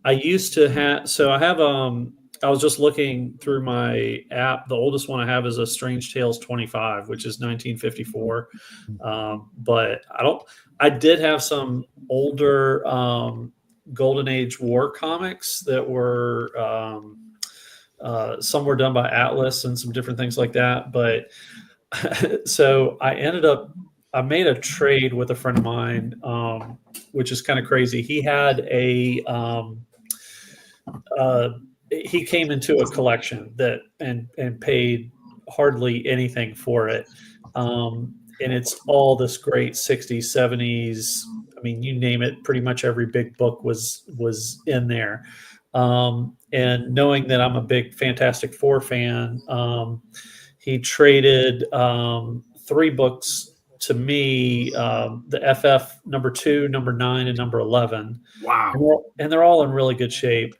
I used to have, so I have I was just looking through my app. The oldest one I have is a Strange Tales 25, which is 1954. But I did have some older Golden Age war comics that were, some were done by Atlas and some different things like that. But so I made a trade with a friend of mine, which is kind of crazy. He had he came into a collection that and paid hardly anything for it. And it's all this great 60s, 70s. I mean, you name it, pretty much every big book was in there. And knowing that I'm a big Fantastic Four fan, he traded 3 books to me, the FF number 2, number 9, and number 11. Wow. And they're all in really good shape.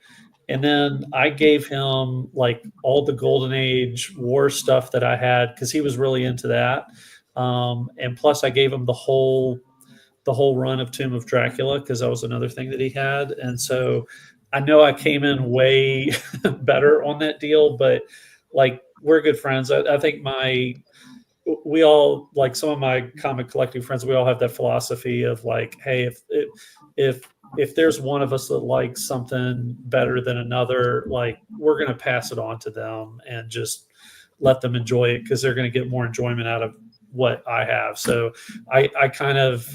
And then I gave him like all the Golden Age war stuff that I had, because he was really into that. And plus I gave him the whole run of Tomb of Dracula, because that was another thing that he had. And so I know I came in way better on that deal, but like, we're good friends. I think we all, like some of my comic collecting friends, we all have that philosophy of like, hey, if there's one of us that likes something better than another, like we're going to pass it on to them and just let them enjoy it, because they're going to get more enjoyment out of what I have. So I kind of,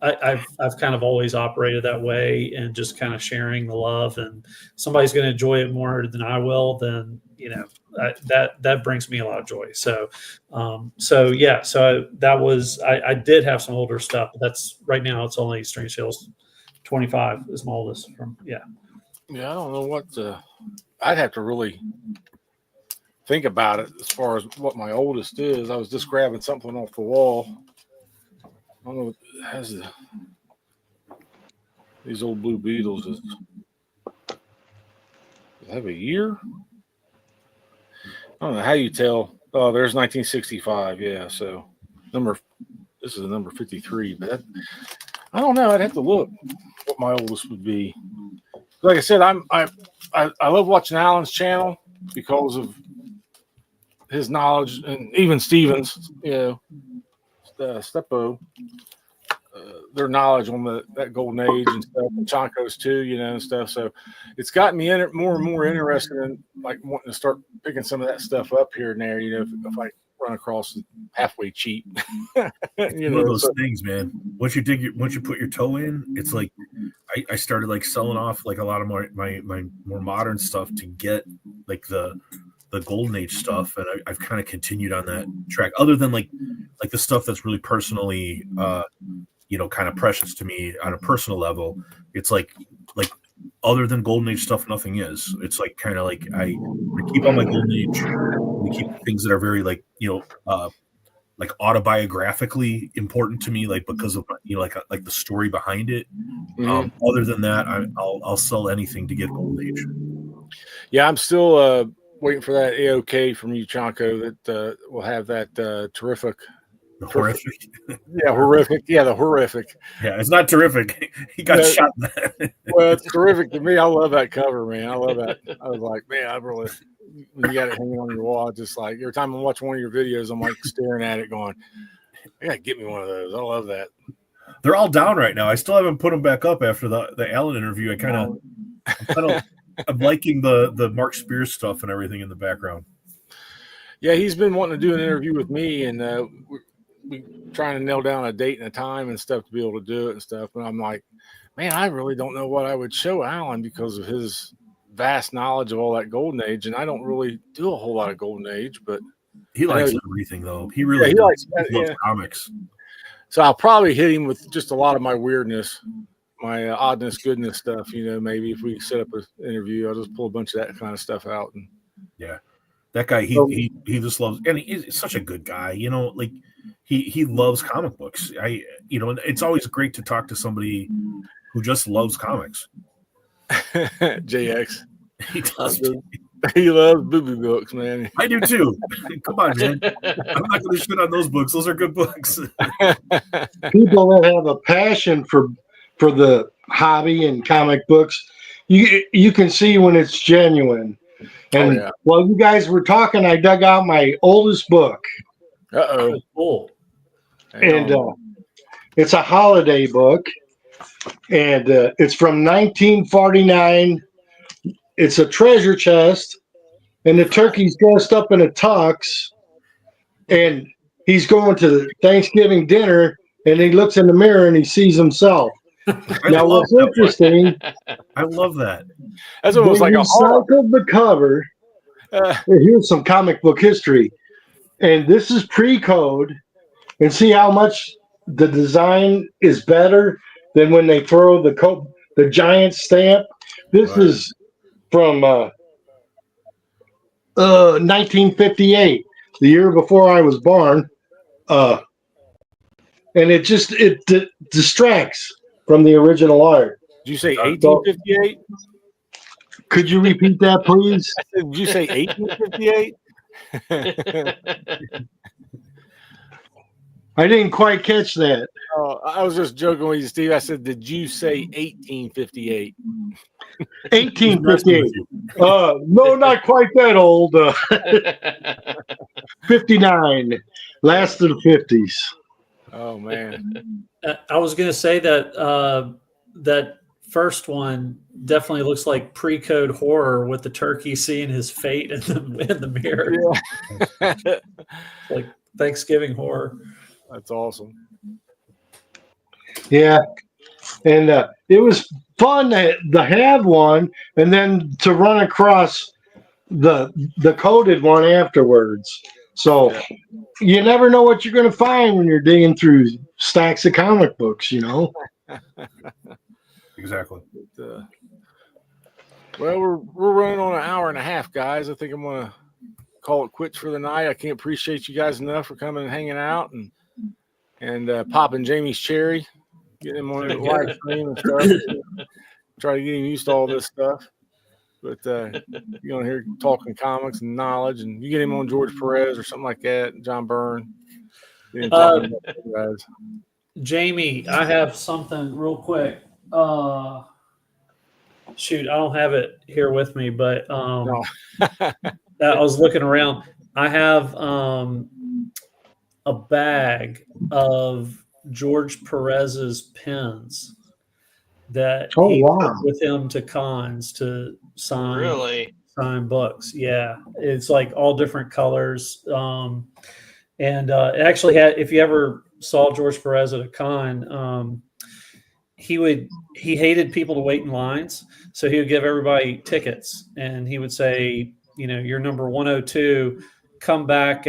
I've kind of always operated that way, and just kind of sharing the love, and somebody's going to enjoy it more than I will, then, you know, that brings me a lot of joy. So that was, I did have some older stuff, but that's right now it's only Strange Tales 25 is my oldest from. Yeah, I don't know what I'd have to really think about it as far as what my oldest is. I was just grabbing something off the wall. I don't know. It has these old Blue Beetles. Does it have a year? I don't know how you tell. Oh, there's 1965. Yeah, so this is the number 53. But I don't know. I'd have to look what my oldest would be. Like I said, I love watching Alan's channel because of his knowledge, and even Stevens, you know, Steppo, their knowledge on that golden age and stuff, and Chonko's too, you know, and stuff. So it's gotten me more and more interested in like wanting to start picking some of that stuff up here and there, you know, if I run across it halfway cheap. You know, one of those things, man. Once you put your toe in, it's like I started like selling off like a lot of my more modern stuff to get like the golden age stuff, and I've kind of continued on that track, other than like the stuff that's really personally you know, kind of precious to me on a personal level. It's like other than golden age stuff, nothing is. It's like kind of like I keep on my golden age, we keep things that are very like, you know, like autobiographically important to me, like because of, you know, like the story behind it. Other than that, I'll sell anything to get golden age. Yeah, I'm still waiting for that AOK from you, Chonko, that will have that terrific. The horrific. Yeah, horrific. Yeah, the horrific. Yeah, it's not terrific. He got shot in that. Well, it's terrific to me. I love that cover, man. I love that. I was like, man, I really, when you got it hanging on your wall, just like every time I'm watching one of your videos, I'm like staring at it going, I got to get me one of those. I love that. They're all down right now. I still haven't put them back up after the Allen interview. I kind of I'm liking the Mark Spears stuff and everything in the background. Yeah, he's been wanting to do an interview with me, and we trying to nail down a date and a time and stuff to be able to do it and stuff. But I'm like, man, I really don't know what I would show Alan because of his vast knowledge of all that Golden Age, and I don't really do a whole lot of Golden Age, but He likes know. everything though. He really he does. likes He loves yeah. comics. So I'll probably hit him with just a lot of my weirdness, my oddness, goodness stuff. Maybe if we set up an interview, I'll just pull a bunch of that kind of stuff out. And That guy, he just loves, and he's such a good guy. Like he loves comic books. And it's always great to talk to somebody who just loves comics. JX, He does. he loves booby books, man. I do too. Come on, man. I'm not going to shit on those books. Those are good books. People that have a passion for the hobby and comic books, you can see when it's genuine. And while you guys were talking, I dug out my oldest book. Uh-oh. Cool. And it's a holiday book. And it's from 1949. It's a treasure chest. And the turkey's dressed up in a tux. And he's going to the Thanksgiving dinner. And he looks in the mirror and he sees himself. Now, what's interesting, I love that. That's almost they like a horror. recycled the cover. Here's some comic book history. And this is pre-code. And see how much the design is better than when they throw the giant stamp. This is from 1958, the year before I was born. And it distracts from the original art. Did you say 1858? Could you repeat that, please? Did you say 1858? I didn't quite catch that. I was just joking with you, Steve. I said, did you say 1858? 1858. No, not quite that old. 59. Last of the 50s. Oh, man. I was going to say that that first one definitely looks like pre-code horror with the turkey seeing his fate in the mirror. Yeah. Like Thanksgiving horror. That's awesome. Yeah. And it was fun to have one and then to run across the coded one afterwards. So you never know what you're going to find when you're digging through stacks of comic books, Exactly. But, well, we're running on an hour and a half, guys. I think I'm going to call it quits for the night. I can't appreciate you guys enough for coming and hanging out and popping Jamie's cherry, getting him on the live stream and stuff. Try to get him used to all this stuff. But you're going to hear talking comics and knowledge, and you get him on George Perez or something like that, John Byrne. Guys. Jamie, I have something real quick. Shoot, I don't have it here with me, but No. I was looking around. I have a bag of George Perez's pens that he took with him to cons to sign books. Yeah, it's like all different colors. And it actually had, if you ever saw George Perez at a con, he hated people to wait in lines. So he would give everybody tickets and he would say, you're number 102, come back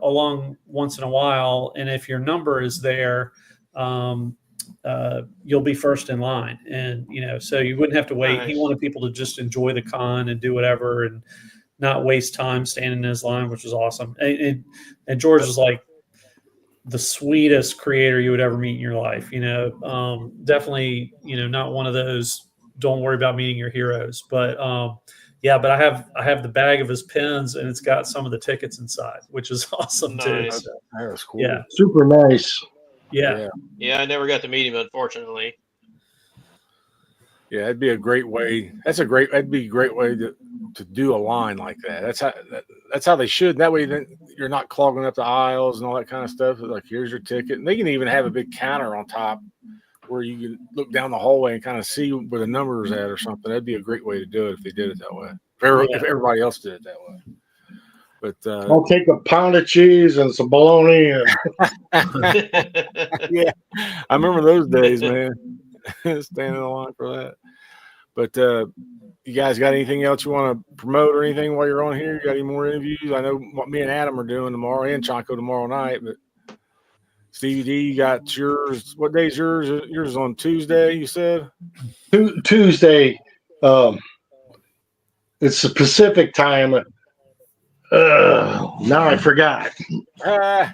along once in a while. And if your number is there, you'll be first in line. And, so you wouldn't have to wait. Nice. He wanted people to just enjoy the con and do whatever and not waste time standing in his line, which was awesome. And George was like the sweetest creator you would ever meet in your life. Definitely, not one of those, don't worry about meeting your heroes, but, but I have the bag of his pens and it's got some of the tickets inside, which is awesome too. So, that's cool. Yeah. Super nice. Yeah. I never got to meet him, unfortunately. Yeah, it'd be a great way. That'd be a great way to do a line like that. That's how they should. That way, then you're not clogging up the aisles and all that kind of stuff. Like, here's your ticket, and they can even have a big counter on top where you can look down the hallway and kind of see where the numbers at or something. That'd be a great way to do it if they did it that way. If everybody else did it that way. But I'll take a pound of cheese and some bologna. And yeah, I remember those days, man. Standing in line for that. But you guys got anything else you want to promote or anything while you're on here? You got any more interviews? I know what me and Adam are doing tomorrow and Chaco tomorrow night. But Stevie D, you got yours. What day's yours? Yours is on Tuesday, you said? Tuesday. It's the Pacific time. Now I forgot. I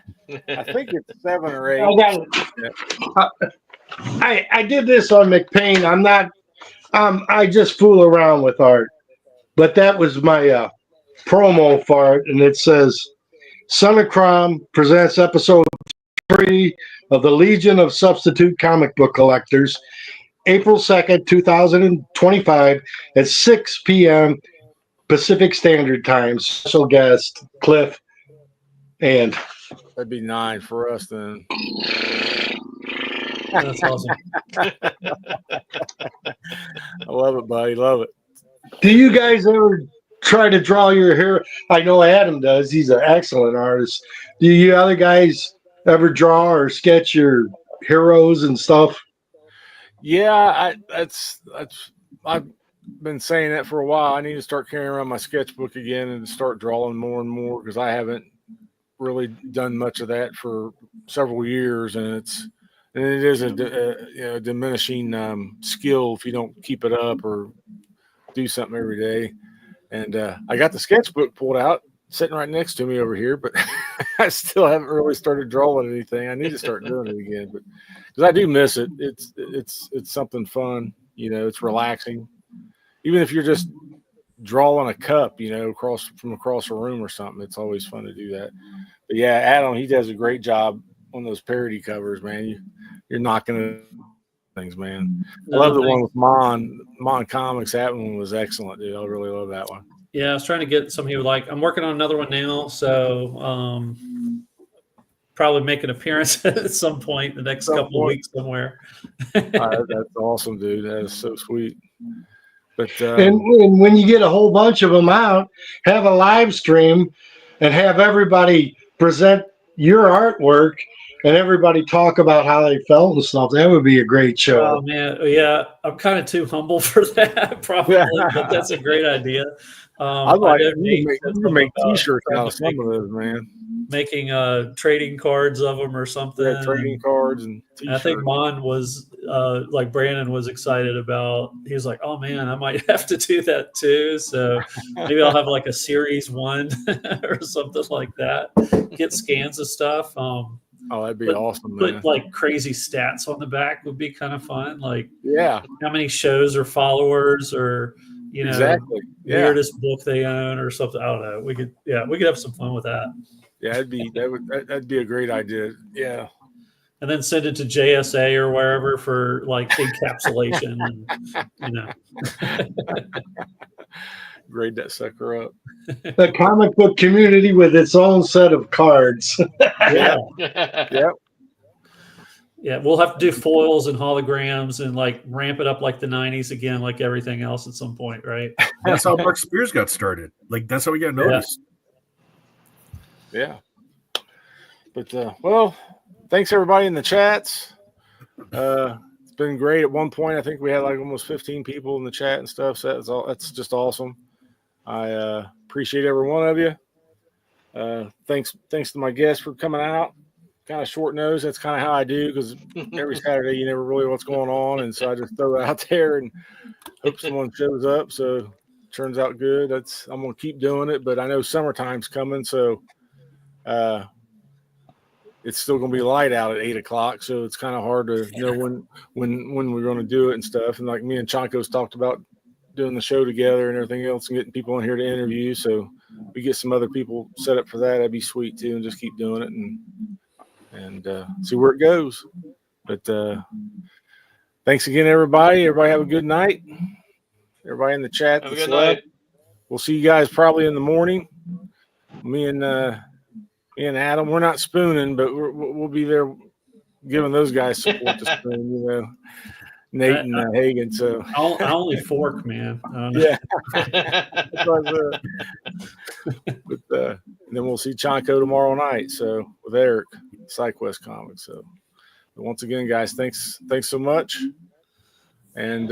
think it's 7 or 8. I got it. I did this on McPain. I'm not. I just fool around with art, but that was my promo for it, and it says, "Son of Crom presents episode 3 of the Legion of Substitute Comic Book Collectors, April 2nd, 2025, at 6 p.m. Pacific Standard Time. Special guest Cliff, and That'd be 9 for us then." That's awesome. I love it, buddy. Love it. do you guys ever try to draw your hero? I know Adam does. He's an excellent artist. Do you other guys ever draw or sketch your heroes and stuff? Yeah, I've been saying that for a while. I need to start carrying around my sketchbook again and start drawing more and more because I haven't really done much of that for several years, and it is a diminishing skill if you don't keep it up or do something every day. And I got the sketchbook pulled out, sitting right next to me over here, but I still haven't really started drawing anything. I need to start doing it again, but because I do miss it. It's something fun. It's relaxing. Even if you're just drawing a cup, across a room or something, it's always fun to do that. But yeah, Adam, he does a great job on those parody covers, man. You're knocking things, man. I love the one with Mon Comics. That one was excellent, dude. I really love that one. Yeah, I was trying to get some people I'm working on another one now, so probably make an appearance at some point in the next couple of weeks somewhere. That's awesome, dude. That is so sweet. But and when you get a whole bunch of them out, have a live stream and have everybody present your artwork and everybody talk about how they felt and stuff. That would be a great show. Oh man, yeah, I'm kind of too humble for that, probably, but that's a great idea. I'd like to make T-shirts out of some of those, man. Making trading cards of them or something. Yeah, trading cards and T-shirts. I think Mon was Brandon was excited about. He was like, "Oh man, I might have to do that too." So maybe I'll have like a series 1 or something like that. Get scans of stuff. That'd be awesome, man. Put like crazy stats on the back would be kind of fun. Like, yeah, how many shows or followers or exactly weirdest book they own or something. I don't know. We could have some fun with that. Yeah, that'd be a great idea. Yeah. And then send it to JSA or wherever for like encapsulation and grade that sucker up. The comic book community with its own set of cards. Yeah. Yep. Yeah, we'll have to do foils and holograms and like ramp it up like the 90s again, like everything else at some point, right? That's how Mark Spears got started. Like that's how we got noticed. Yeah. But well, thanks everybody in the chats. It's been great. At one point, I think we had like almost 15 people in the chat and stuff. So that's just awesome. I appreciate every one of you. Thanks to my guests for coming out. Kind of short notice. That's kind of how I do because every Saturday you never really know what's going on, and so I just throw it out there and hope someone shows up. So it turns out good. I'm gonna keep doing it, but I know summertime's coming, so it's still gonna be light out at 8 o'clock. So it's kind of hard to know when we're gonna do it and stuff. And like me and Chaco's talked about doing the show together and everything else, and getting people in here to interview. So we get some other people set up for that. That'd be sweet too, and just keep doing it and see where it goes. But thanks again, everybody. Everybody have a good night. Everybody in the chat. Have a good night. We'll see you guys probably in the morning. Me and Adam, we're not spooning, but we'll be there giving those guys support this spring, you know, Nate and Hagen. So I only fork, man. yeah, that's what I said. But and then we'll see Chonko tomorrow night. So with Eric, SideQuest Comics. So but once again, guys, thanks so much, and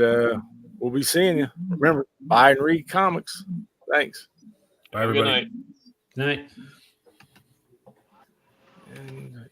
we'll be seeing you. Remember, buy and read comics. Thanks. Bye, Good everybody. night. Night. And